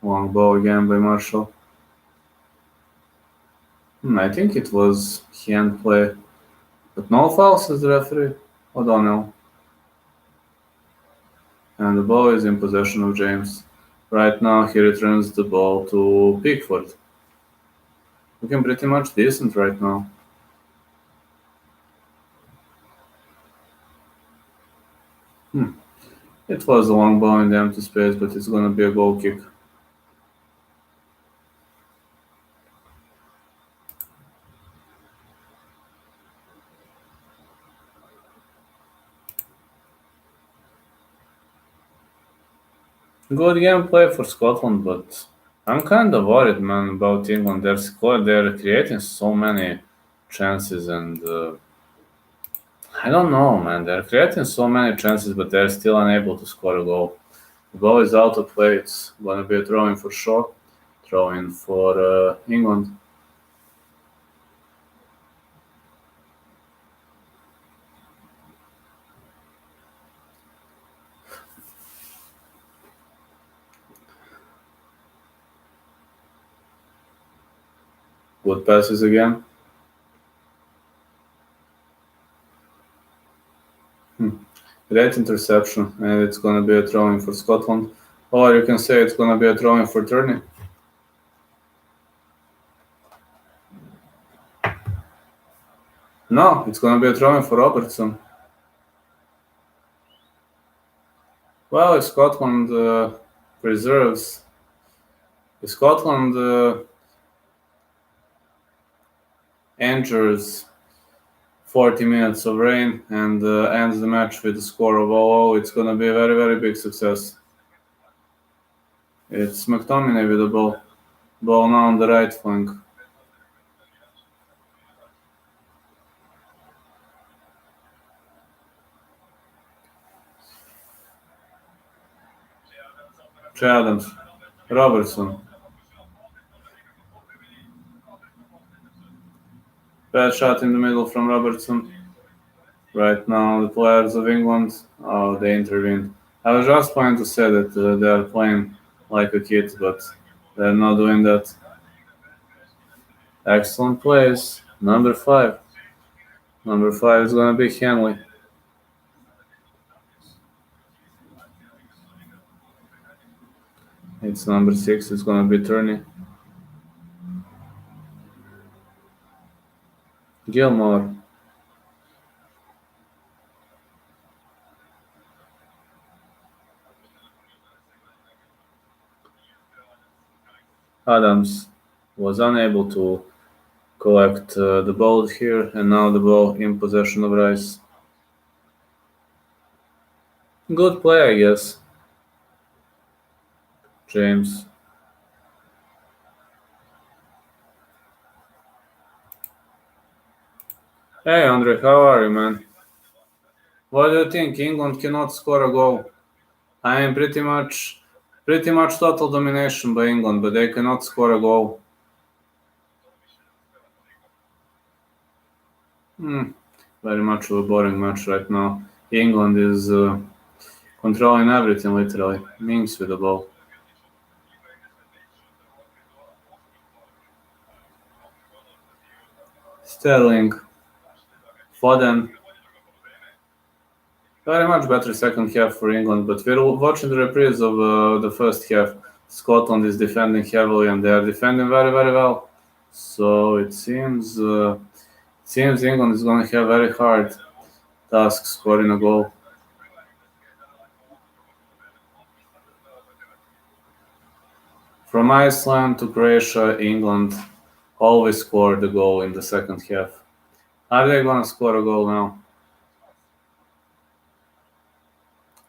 Long ball again by Marshall. I think it was hand play, but no fouls as the referee. O'Donnell. And the ball is in possession of James. Right now he returns the ball to Pickford. Looking pretty much decent right now. It was a long ball in the empty space, but it's gonna be a goal kick. Good gameplay for Scotland, but I'm kind of worried, man, about England. Their squad, they're creating so many chances, and I don't know, man. They're creating so many chances, but they're still unable to score a goal. The ball is out of play. It's gonna be a throw-in for Shaw. Throw-in for England. Good passes again. Great interception, and it's gonna be a throw-in for Scotland. Or you can say it's gonna be a throw-in for Turney. No, it's gonna be a throw-in for Robertson. Well, if Scotland preserves, if Scotland enters 40 minutes of rain and ends the match with a score of 0-0, it's gonna be a very, very big success. It's McTominay with the ball. Ball now on the right flank. Che Adams. Robertson. Bad shot in the middle from Robertson. Right now, the players of England, they intervened. I was just going to say that they are playing like a kid, but they're not doing that. Excellent plays. Number 5. Number 5 is going to be Henley. It's number 6. It's going to be Turney. Gilmore. Adams was unable to collect the ball here, and now the ball in possession of Rice. Good play, I guess. James. Hey, Andre, how are you, man? What do you think? England cannot score a goal. I mean, pretty much total domination by England, but they cannot score a goal. Very much of a boring match right now. England is controlling everything, literally. Mings with the ball. Sterling. Foden. Very much better second half for England, but we're watching the reprise of the first half. Scotland is defending heavily, and they are defending very, very well. So it seems England is going to have very hard task scoring a goal. From Iceland to Croatia, England always scored a goal in the second half. Are they going to score a goal now?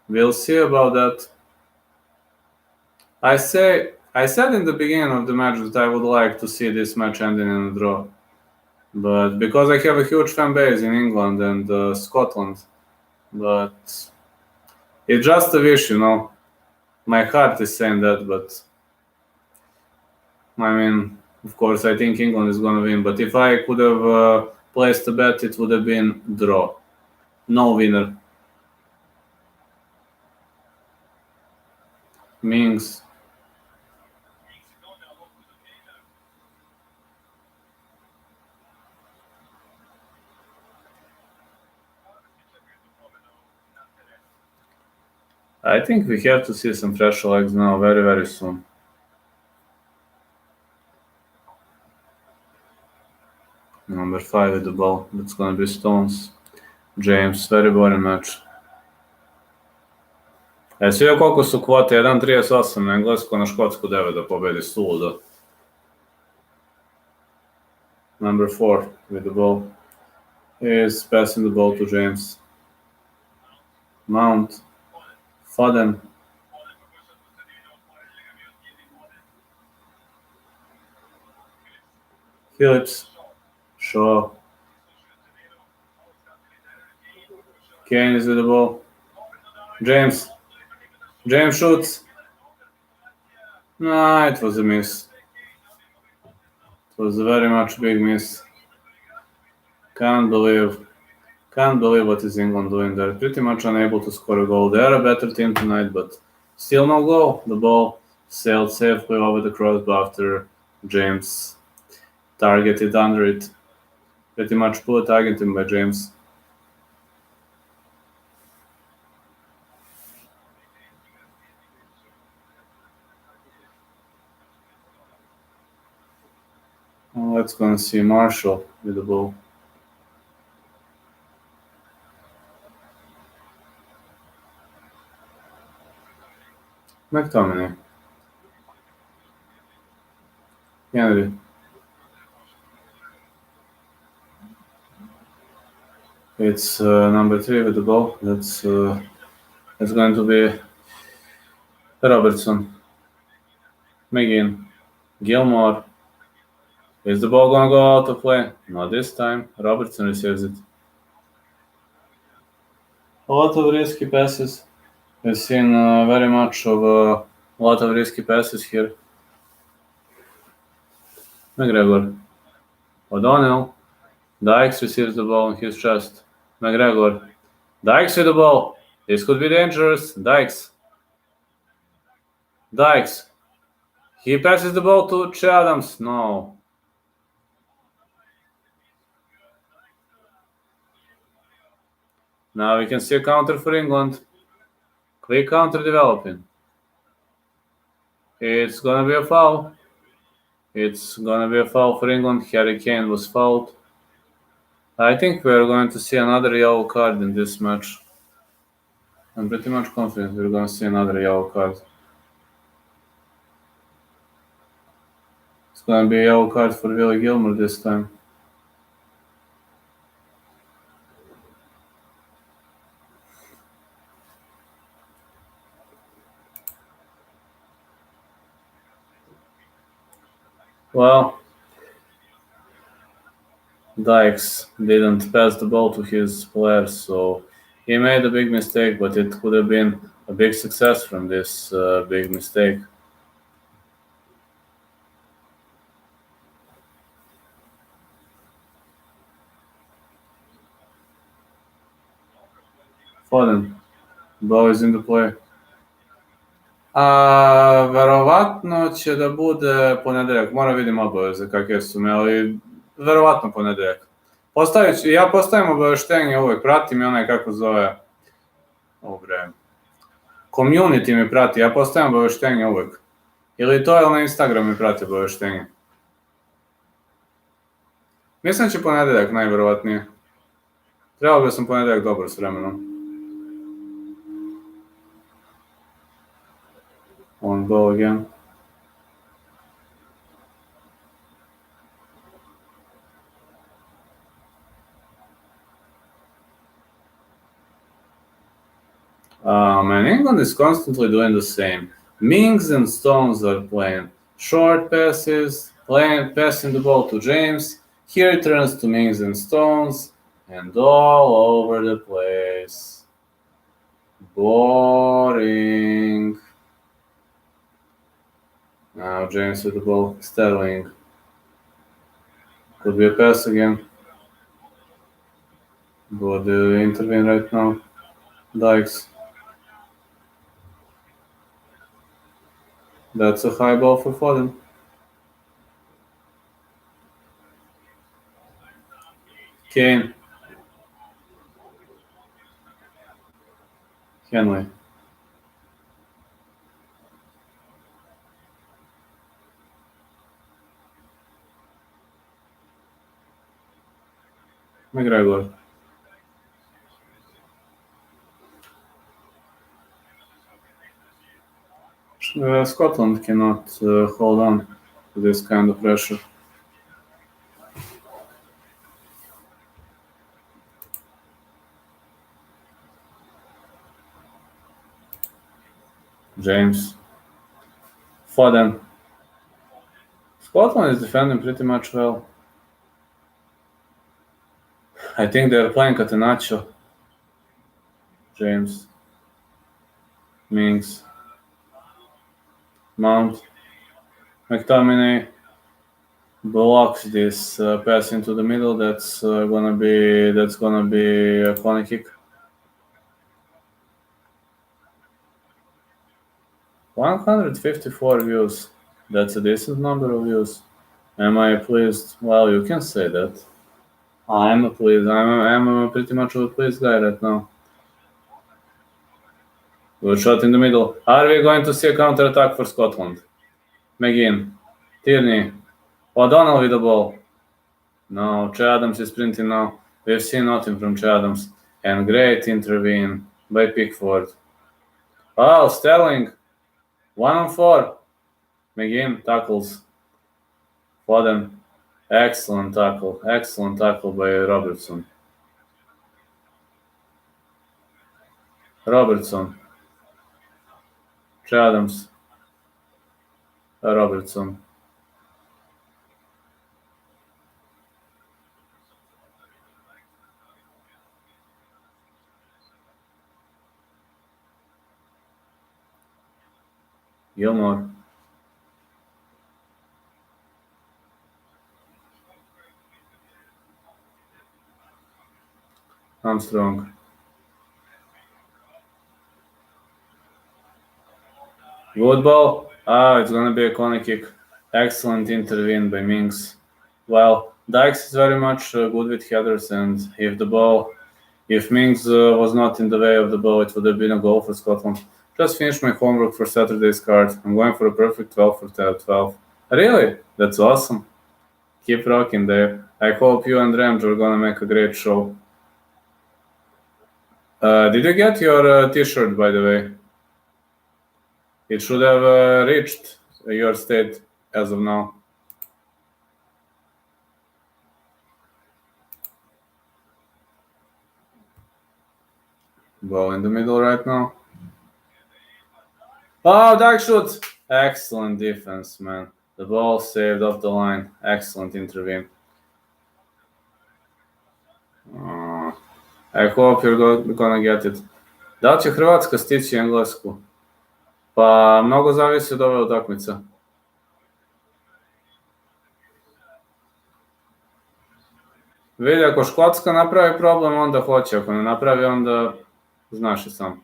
We'll see about that. I said in the beginning of the match that I would like to see this match ending in a draw. But because I have a huge fan base in England and Scotland, but it's just a wish, you know. My heart is saying that, but I mean, of course, I think England is going to win. But if I could have placed a bet, it would have been draw. No winner. Mings. I think we have to see some fresh legs now very, very soon. Number 5 with the ball. That's gonna be Stones. James, very boring match. Jesi vidio koliko su kvote? 1.38 na Englesku, na Škotsku 9 da pobedi, suludo. Number 4 with the ball. He is passing the ball to James. Mount. Foden. Phillips. Shaw. Kane is with the ball. James. James shoots. Nah, it was a miss. It was a very much big miss. Can't believe what is England doing. They're pretty much unable to score a goal. They are a better team tonight, but still no goal. The ball sailed safely over the crossbar after James targeted under it. Pretty much poor targeting by James. Let's go and see Marshall with the ball. McTominay. Henry. It's number 3 with the ball. That's going to be Robertson. McGinn. Gilmore. Is the ball gonna go out of play? Not this time. Robertson receives it. A lot of risky passes. We've seen very much of a lot of risky passes here. McGregor. O'Donnell. Dykes receives the ball in his chest. McGregor. Dykes with the ball. This could be dangerous. Dykes. He passes the ball to Che Adams. No. Now we can see a counter for England. Quick counter developing. It's gonna be a foul. It's gonna be a foul for England. Harry Kane was fouled. I think we're going to see another yellow card in this match. I'm pretty much confident we're going to see another yellow card. It's going to be a yellow card for Willie Gilmour this time. Well, Dykes didn't pass the ball to his players, so he made a big mistake, but it could have been a big success from this big mistake. Foden. Ball is in the play. Verovatno će da bude ponedeljak. Moram vidim obaveze kakve su me, ali verovatno ponedeljak. Ja postavim obaveštenje uvek, prati mi onaj kako zove community mi prati, ja postavim obaveštenje uvek. Ili to je na Instagram mi prati obaveštenje. Mislim da će ponedeljak najverovatnije. Trebao bi sam ponedeljak dobar s vremenom. On goal again. And England is constantly doing the same. Mings and Stones are playing short passes, passing the ball to James. He returns to Mings and Stones, and all over the place. Boring. Now James with the ball. Sterling. Could be a pass again. But they intervene right now. Dykes. That's a high ball for Foden. Kane. Henley. McGregor. Scotland cannot hold on to this kind of pressure. James. Foden. Scotland is defending pretty much well. I think they're playing Catenaccio. James. Mings. Mount. McTominay blocks this pass into the middle. That's gonna be a corner kick. 154 views. That's a decent number of views. Am I pleased? Well, you can say that. I'm pleased. I'm pretty much of a pleased guy right now. Good shot in the middle. Are we going to see a counter-attack for Scotland? McGinn. Tierney. O'Donnell with the ball. No, Che Adams is sprinting now. We've seen nothing from Che Adams. And great intervene by Pickford. Oh, Sterling. 1-on-4. McGinn tackles. Foden. Excellent tackle. Excellent tackle by Robertson. Robertson. Che Adams. Robertson. Gilmore. Armstrong. Good ball. It's gonna be a corner kick. Excellent intervene by Mings. Well, Dykes is very much good with headers, and if Mings was not in the way of the ball, it would have been a goal for Scotland. Just finished my homework for Saturday's card. I'm going for a perfect 12 for 12. Really? That's awesome. Keep rocking there. I hope you and Ramj are gonna make a great show. Did you get your t-shirt, by the way? It should have reached your state as of now. Ball in the middle right now. Oh, Dyke shoots! Excellent defense, man. The ball saved off the line. Excellent intervene. I hope you're gonna get it. Da li će Hrvatska stići Englesku? Pa mnogo zavisi od ove utakmice. Vidi, ako Škotska napravi problem, onda hoće. Ako ne napravi, onda znaš i sam.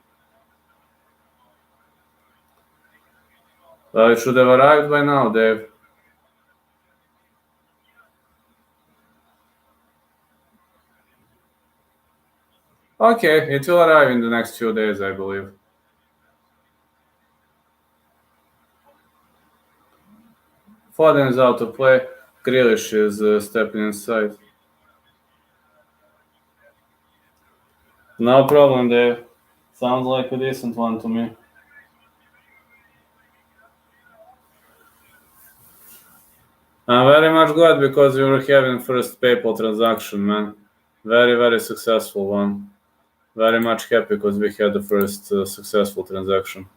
It should have arrived by now, Dave. Okay, it will arrive in the next few days, I believe. Foden is out of play. Grealish is stepping inside. No problem, Dave. Sounds like a decent one to me. I'm very much glad because we were having first PayPal transaction, man. Very, very successful one. Very much happy because we had the first successful transaction.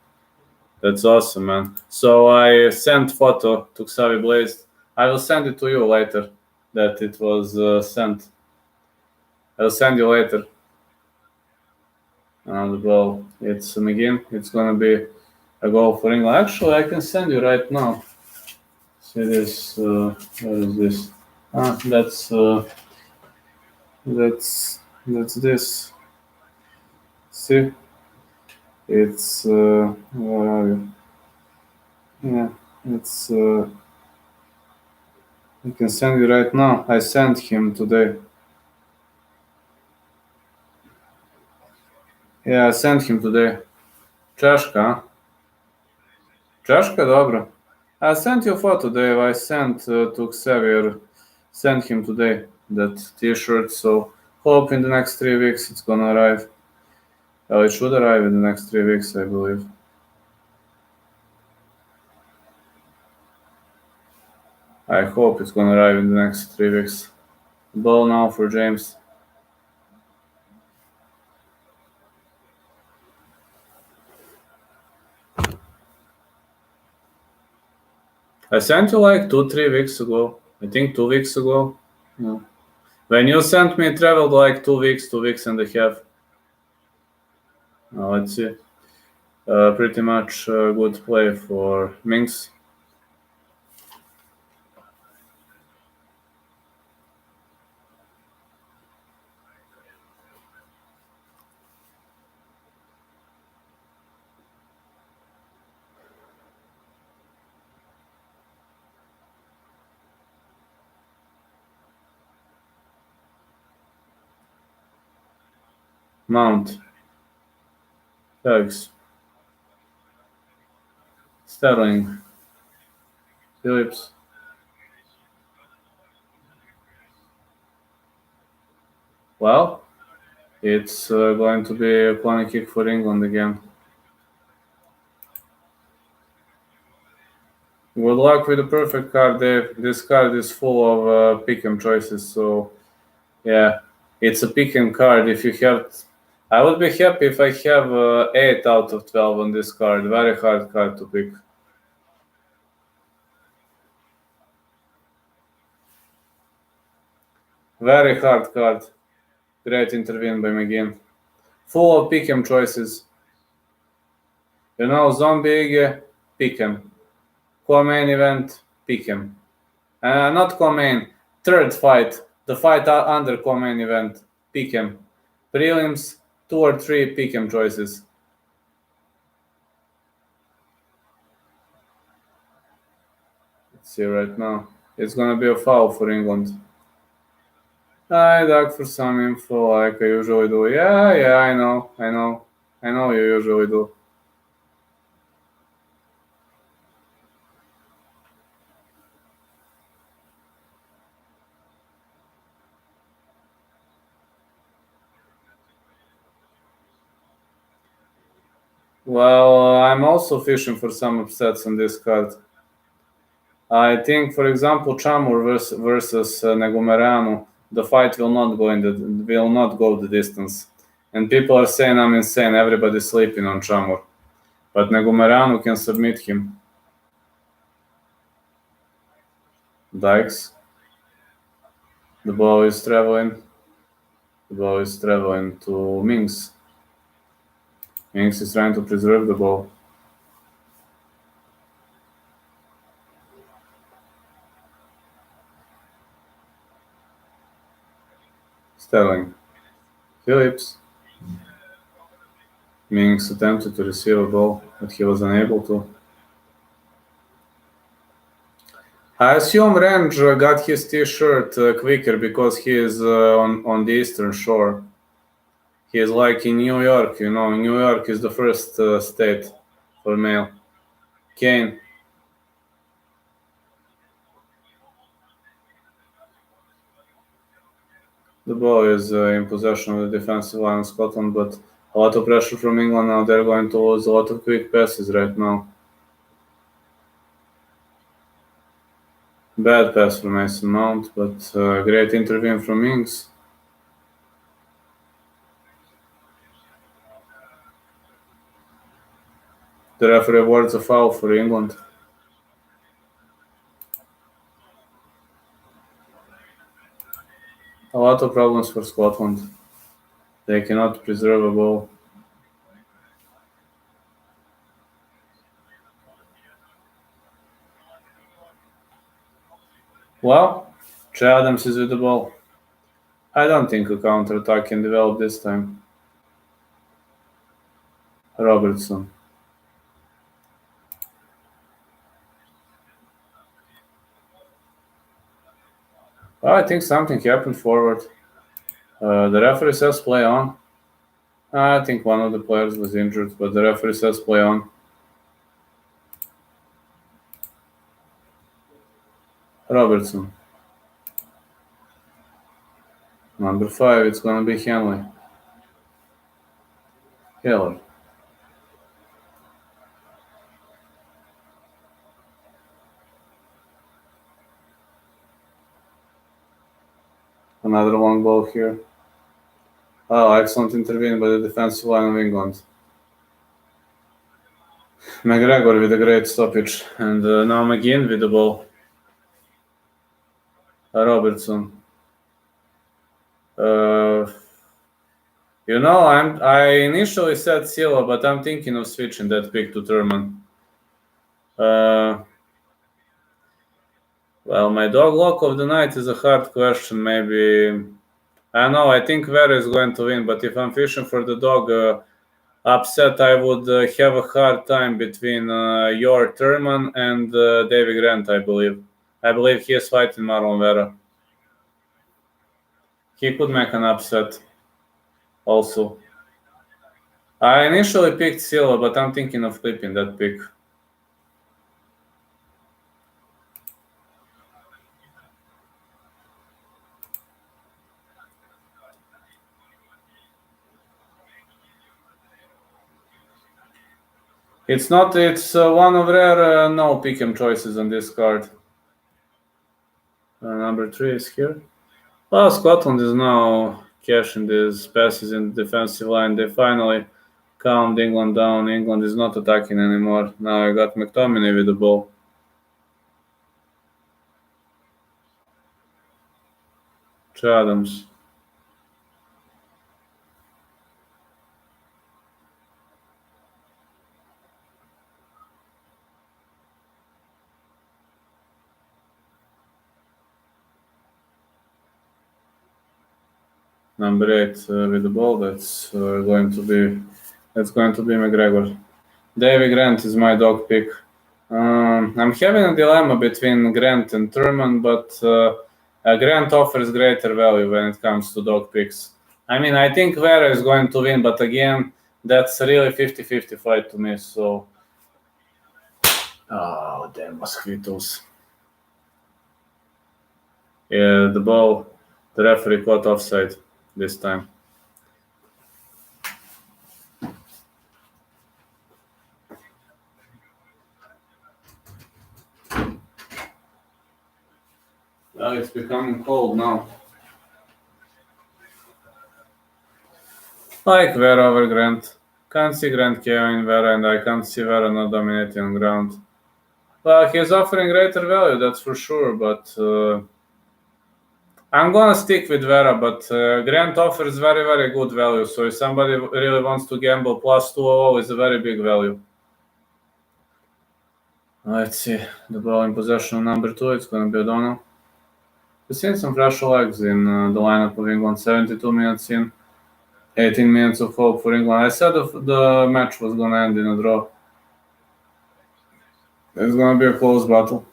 That's awesome, man. So I sent photo to Xavi Blazed. I will send it to you later that it was sent. I'll send you later. The ball, it's McGinn. It's gonna be a goal for England. Actually, I can send you right now. See this? Where is this? That's this. See, it's where are you? Yeah, it's. I can send you right now. I sent him today. Yeah, I sent him today. Češka. Češka, dobro. I sent you a photo, Dave. I sent to Xavier. Sent him today that T-shirt. So Hope in the next 3 weeks it's gonna arrive. Well, it should arrive in the next 3 weeks, I believe. I hope it's gonna arrive in the next 3 weeks. Ball now for James. I sent you like 2-3 weeks ago. I think 2 weeks ago. Yeah. When you sent me, it traveled like 2 weeks, 2 weeks and a half. Let's see. Pretty much good play for Minx. Mount. Hughes. Sterling. Phillips. Well, it's going to be a corner kick for England again. Good luck with the perfect card, Dave. This card is full of pick'em choices, so yeah, it's a pick'em card. If you have, I would be happy if I have 8 out of 12 on this card. Very hard card to pick. Very hard card. Great intervene by McGinn. Full of pick'em choices. You know, Zombie, pick'em. Co-main event, pick'em. Not co-main. Third fight. The fight under co-main event, pick'em. Prelims, 2 or 3 pick'em choices. Let's see right now. It's gonna be a foul for England. I dug for some info like I usually do. Yeah, I know. I know you usually do. Well, I'm also fishing for some upsets on this card. I think, for example, Chamur versus Negumereanu, the fight will not go the distance. And people are saying I'm insane. Everybody's sleeping on Chamur, but Negumereanu can submit him. Dykes. The ball is traveling. The ball is traveling to Minks. Minks is trying to preserve the ball. Sterling. Phillips. Minks attempted to receive a ball, but he was unable to. I assume Range got his T-shirt quicker because he is on the Eastern Shore. He is like in New York, you know. New York is the first state for male. Kane. The ball is in possession of the defensive line of Scotland, but a lot of pressure from England now. They're going to lose a lot of quick passes right now. Bad pass from Mason Mount, but great intervene from Ings. The referee awards a foul for England. A lot of problems for Scotland. They cannot preserve a ball. Well, Che Adams is with the ball. I don't think a counter-attack can develop this time. Robertson. Well, I think something happened forward. The referee says play on. I think one of the players was injured, but the referee says play on. Robertson. Number 5, it's gonna be Henley. Heller. Another long ball here. Oh, excellent intervene by the defensive line of England. McGregor with a great stoppage. And now McGinn with the ball. Robertson. I initially said Silva, but I'm thinking of switching that pick to Thurman. Well, my dog lock of the night is a hard question. Maybe, I don't know, I think Vera is going to win, but if I'm fishing for the dog upset, I would have a hard time between your Thurman and David Grant, I believe. I believe he is fighting Marlon Vera. He could make an upset also. I initially picked Silva, but I'm thinking of flipping that pick. It's one of rare no pick'em choices on this card. Number 3 is here. Well, Scotland is now cashing these passes in the defensive line. They finally calmed England down. England is not attacking anymore. Now I got McTominay with the ball. Adams. Number 8 with the ball. That's going to be McGregor. David Grant is my dog pick. I'm having a dilemma between Grant and Thurman, but Grant offers greater value when it comes to dog picks. I mean, I think Vera is going to win, but again, that's really 50-50 fight to me. So, oh, damn mosquitoes! Yeah, the referee caught offside this time. Well, it's becoming cold now. Like Vera over Grant. Can't see Grant carrying Vera, and I can't see Vera not dominating on ground. Well, he's offering greater value, that's for sure, but I'm gonna stick with Vera, but Grant offers very, very good value, so if somebody really wants to gamble, plus 200 is a very big value. Let's see, the ball in possession number 2, it's gonna be O'Donnell. We've seen some fresh legs in the lineup of England, 72 minutes in. 18 minutes of hope for England. I said the match was going to end in a draw. It's going to be a close battle.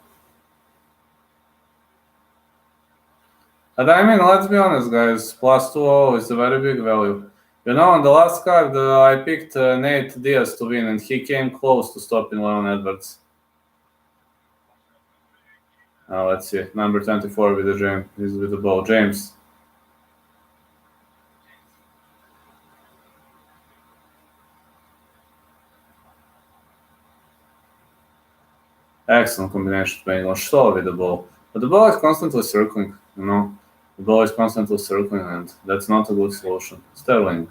And I mean, let's be honest, guys. Plus 200 is a very big value. You know, on the last card, I picked Nate Diaz to win, and he came close to stopping Leon Edwards. Let's see. Number 24 with the ball. James. Excellent combination to England. Shaw with the ball. But the ball is constantly circling, you know. The ball is constantly circling, and that's not a good solution. Sterling.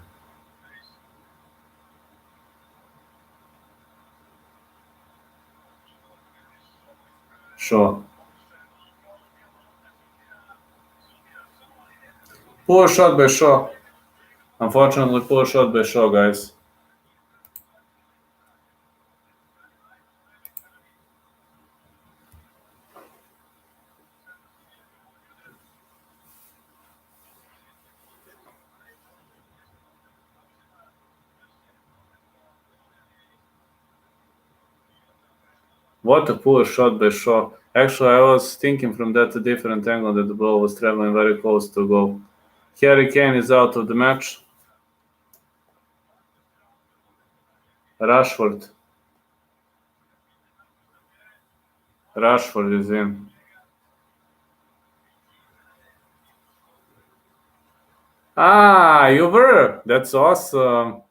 Shaw. Poor shot by Shaw. Unfortunately, poor shot by Shaw, guys. What a poor shot by Shaw. Actually, I was thinking from that a different angle that the ball was traveling very close to goal. Harry Kane is out of the match. Rashford is in. Ah, you were. That's awesome.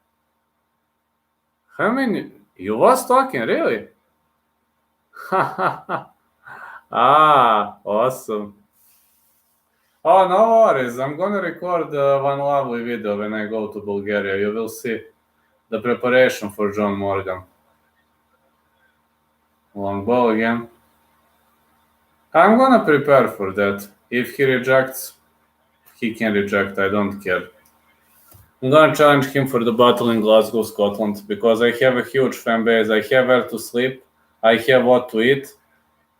How many? You was talking, really? Ah, awesome. Oh, no worries. I'm gonna record one lovely video when I go to Bulgaria. You will see the preparation for John Morgan. Long ball again. I'm gonna prepare for that. If he rejects, he can reject. I don't care. I'm gonna challenge him for the battle in Glasgow, Scotland, because I have a huge fan base. I have where to sleep. I have what to eat,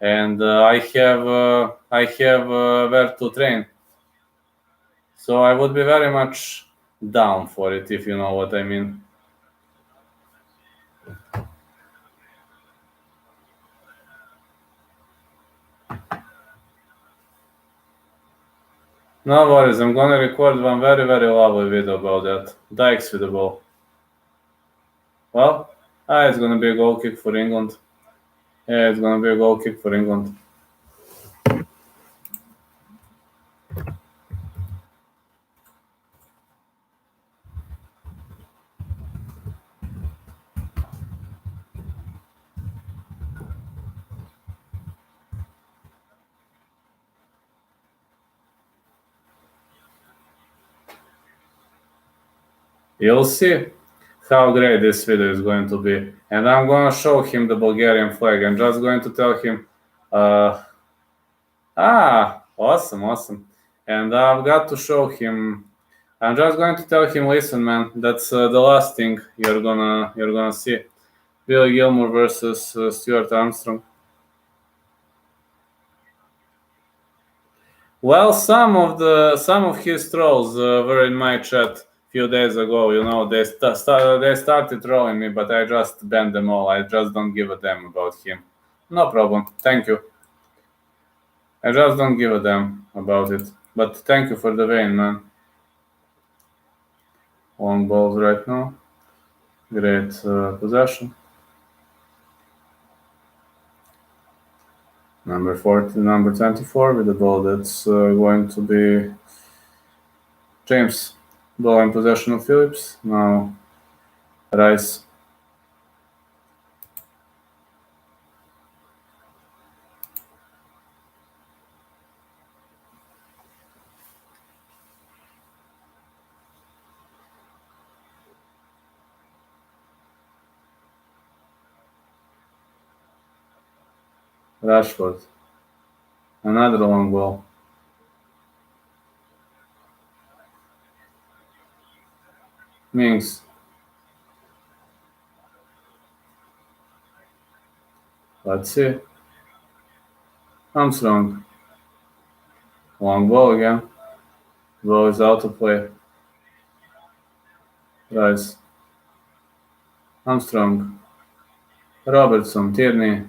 and I have where to train. So I would be very much down for it, if you know what I mean. No worries. I'm gonna record one very very lovely video about that. Dykes with the ball. Well, it's gonna be a goal kick for England. Yeah, it's gonna be a goal kick for England. You'll see how great this video is going to be. And I'm gonna show him the Bulgarian flag. I'm just going to tell him, uh, awesome, awesome. And I've got to show him. I'm just going to tell him, listen, man, that's the last thing you're gonna see. Bill Gilmore versus Stuart Armstrong. Well, some of his trolls were in my chat a few days ago. You know, they started trolling me, but I just banned them all. I just don't give a damn about him. No problem. Thank you. I just don't give a damn about it. But thank you for the vein, man. Long balls right now. Great possession. Number 40, number 24 with the ball. That's going to be James. Ball in possession of Phillips. Now Rice. Rashford. Another long ball. Mings. Let's see. Armstrong. Long ball again. Ball is out of play. Rice. Armstrong. Robertson. Tierney.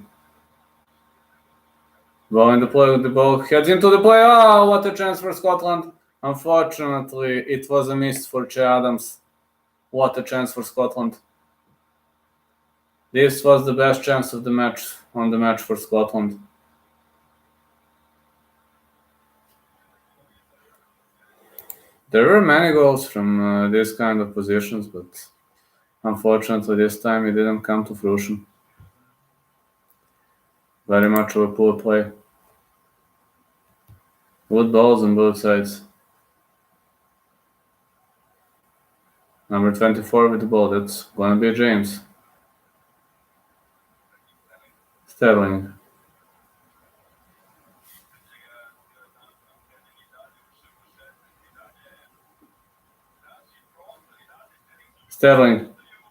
Ball in the play with the ball. Heads into the play. Oh, what a chance for Scotland. Unfortunately, it was a miss for Che Adams. What a chance for Scotland. This was the best chance of the match for Scotland. There were many goals from this kind of positions, but unfortunately this time it didn't come to fruition. Very much of a poor play. Good balls on both sides. Number 24 with the ball. That's gonna be James. Sterling. Sterling.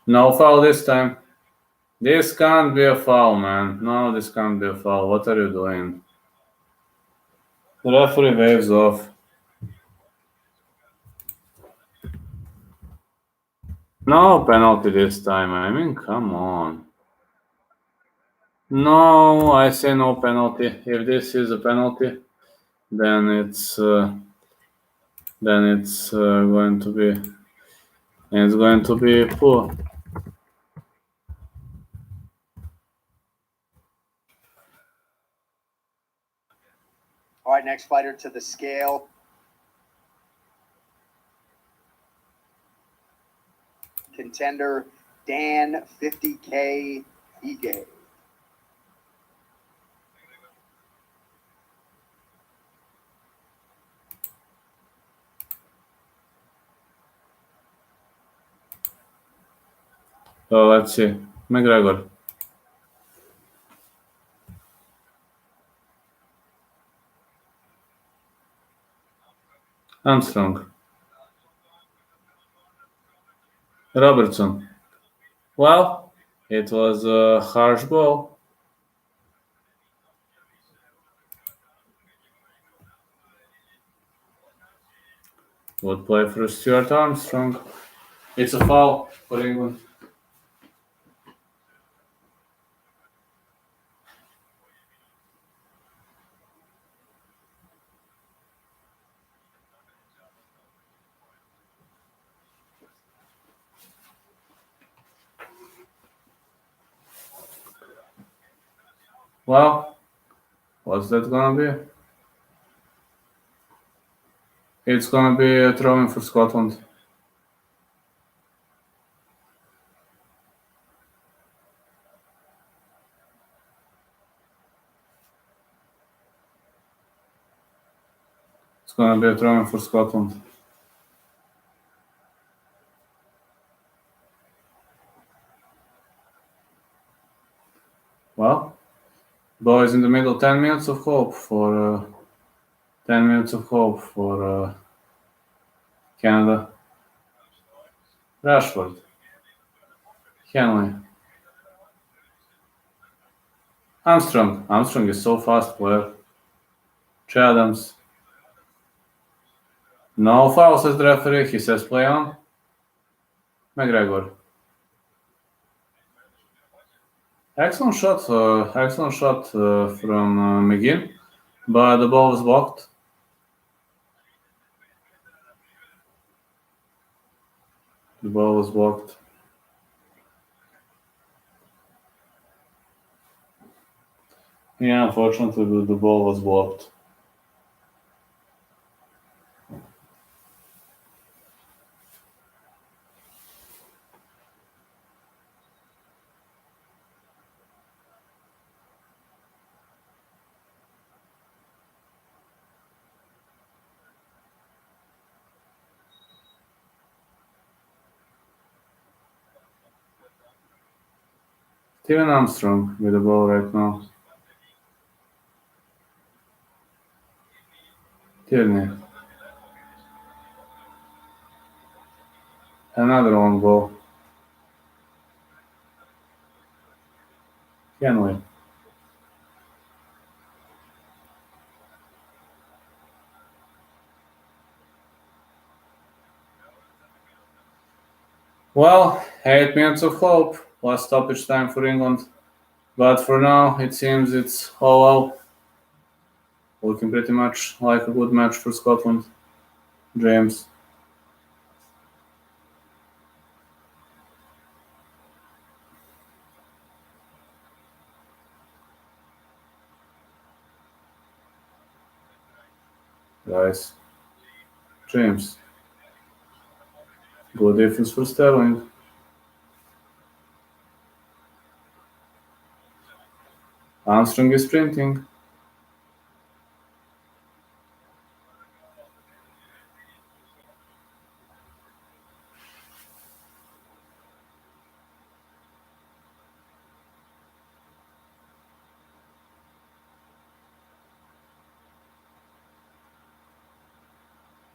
No foul this time. This can't be a foul, man. No, this can't be a foul. What are you doing? The referee waves off. No penalty this time. I mean, come on. No, I say no penalty. If this is a penalty, then it's going to be poor. All right, next fighter to the scale. contender Dan 50K Ige. So let's see. McGregor. Armstrong. Robertson. Well, it was a harsh blow. Good play for Stuart Armstrong. It's a foul for England. Well, what's that gonna be? It's gonna be a throw-in for Scotland. It's gonna be a throw-in for Scotland. Well, boys in the middle, 10 minutes of hope for 10 minutes of hope for Canada. Rashford. Henley. Armstrong. Armstrong is so fast player. Che Adams. No foul, says the referee. He says play on. McGregor. Excellent shot. Excellent shot from McGinn, but the ball was blocked. The ball was blocked. Yeah, unfortunately, the ball was blocked. Steven Armstrong with the ball right now. Tierney. Another long ball. Henley. Well, 8 minutes of hope. Last stoppage time for England. But for now, it seems it's all out. Looking pretty much like a good match for Scotland. James. Guys. James. Good defense for Sterling. Armstrong is sprinting.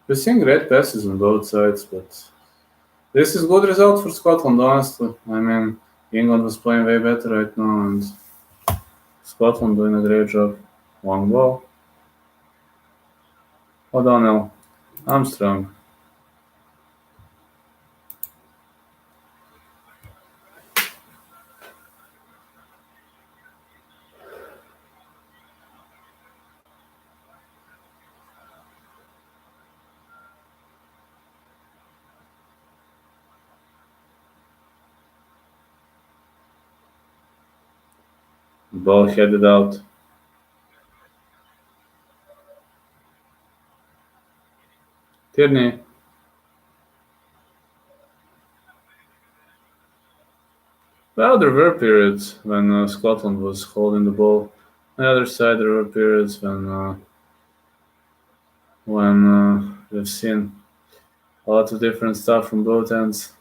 We're seeing great passes on both sides, but this is good result for Scotland, honestly. I mean, England was playing way better right now, and Scotland doing a great job. Long ball. O'Donnell. Armstrong. Ball headed out. Tierney. Well, there were periods when Scotland was holding the ball. On the other side, there were periods when we've seen a lot of different stuff from both ends.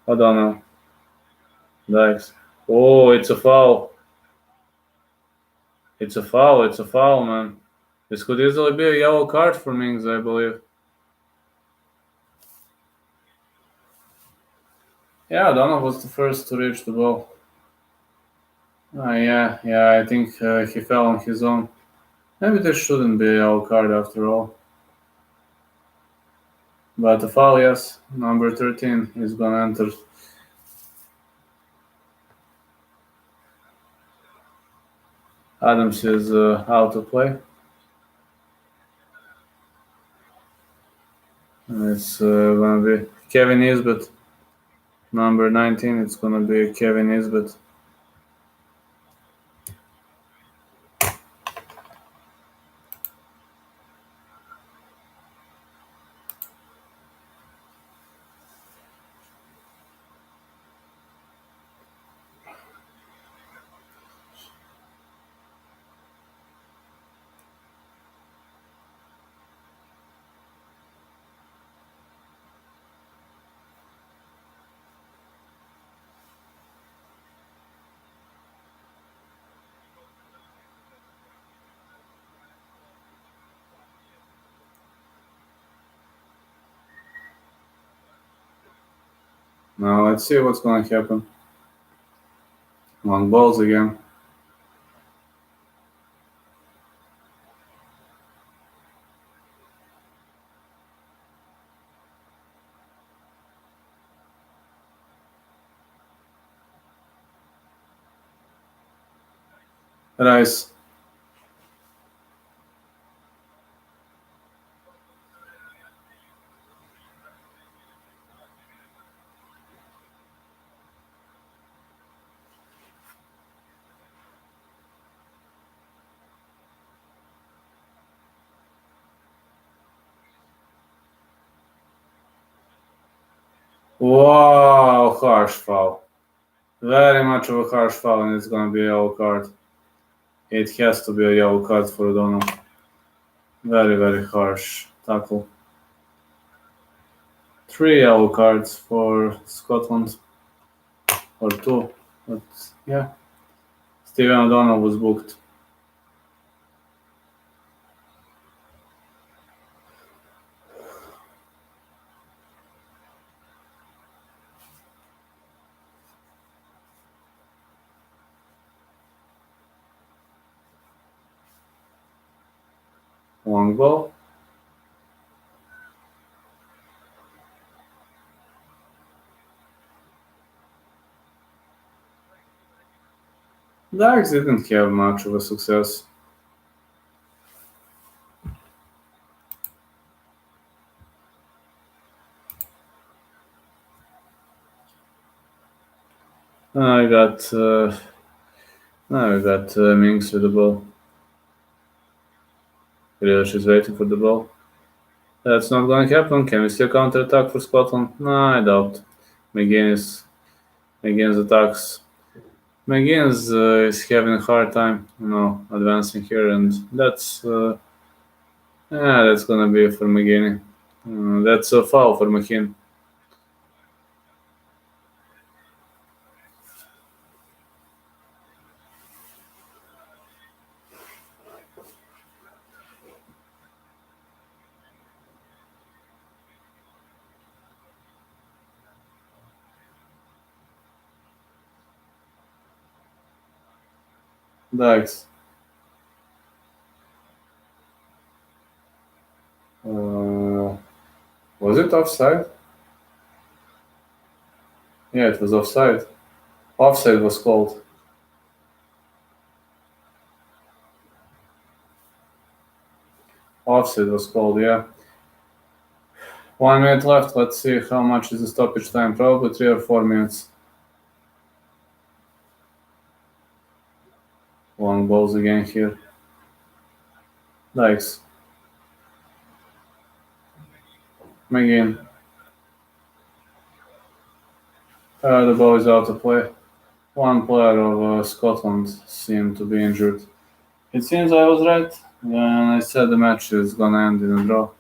O'Donnell, Dykes. Oh, it's a foul. It's a foul. It's a foul, man. This could easily be a yellow card for Mings, I believe. Yeah, O'Donnell was the first to reach the ball. Yeah, I think he fell on his own. Maybe there shouldn't be a yellow card after all. But the foul, yes. Number 13 is going to enter. Adams is out of play. And it's going to be Kevin Nisbet. Number 19, it's going to be Kevin Nisbet. Now let's see what's going to happen. Long balls again. Rice. Wow, harsh foul. Very much of a harsh foul, and it's going to be a yellow card. It has to be a yellow card for O'Donnell. Very, very harsh tackle. 3 yellow cards for Scotland. Or 2. But yeah. Stephen O'Donnell was booked. Long ball. Dax didn't have much of a success. I got Mings with the ball. Grealish is waiting for the ball. That's not going to happen. Can we still counter attack for Scotland? No, I doubt. McGuinness attacks. McGuinness is having a hard time, advancing here, and that's going to be for McGuinness. That's a foul for McKean. Dykes. Was it offside? Yeah, it was offside. Offside was called. Offside was called, yeah. 1 minute left. Let's see how much is the stoppage time. Probably 3 or 4 minutes. Long balls again here. Dykes. McGinn. The ball is out of play. One player of Scotland seemed to be injured. It seems I was right when I said the match is gonna end in a draw.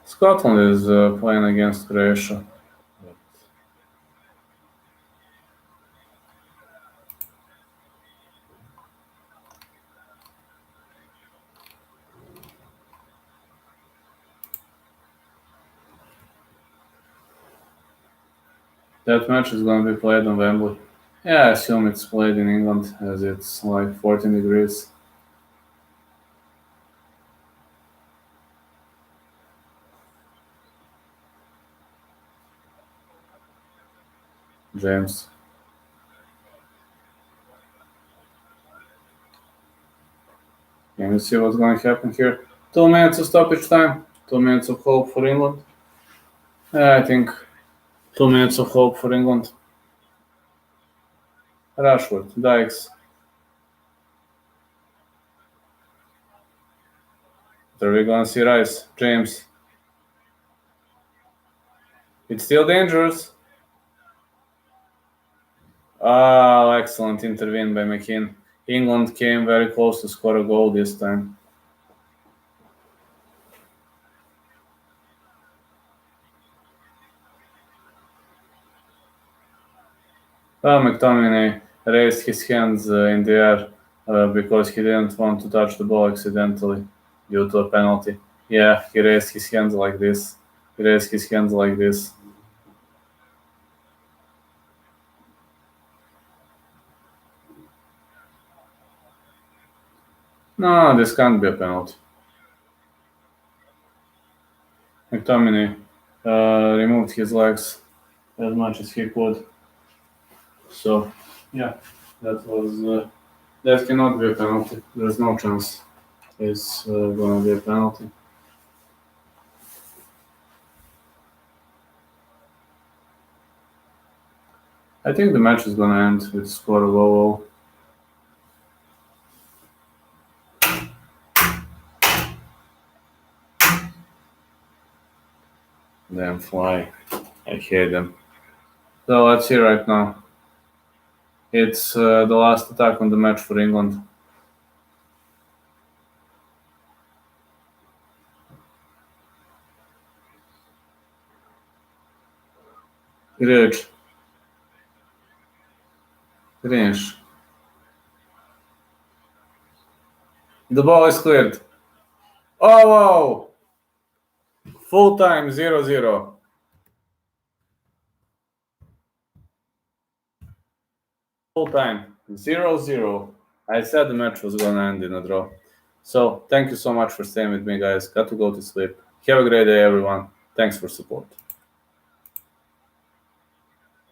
Scotland is playing against Croatia. That match is going to be played on Wembley. Yeah, I assume it's played in England as it's like 14 degrees. James. Can you see what's going to happen here? 2 minutes of stoppage time. 2 minutes of hope for England. I think 2 minutes of hope for England. Rashford, Dykes. Are we going to see Rice? James. It's still dangerous. Oh, excellent intervene by McKean. England came very close to score a goal this time. McTominay raised his hands in the air because he didn't want to touch the ball accidentally due to a penalty. Yeah, he raised his hands like this. He raised his hands like this. No, this can't be a penalty. McTominay removed his legs as much as he could. So, yeah, that cannot be a penalty. There's no chance it's going to be a penalty. I think the match is going to end with a score of 0-0. Damn fly. I hate them. So let's see right now. It's the last attack on the match for England. Grealish. The ball is cleared. Oh, wow! Full time, 0-0. Full time, 0-0. I said the match was going to end in a draw. So, thank you so much for staying with me, guys. Got to go to sleep. Have a great day, everyone. Thanks for support.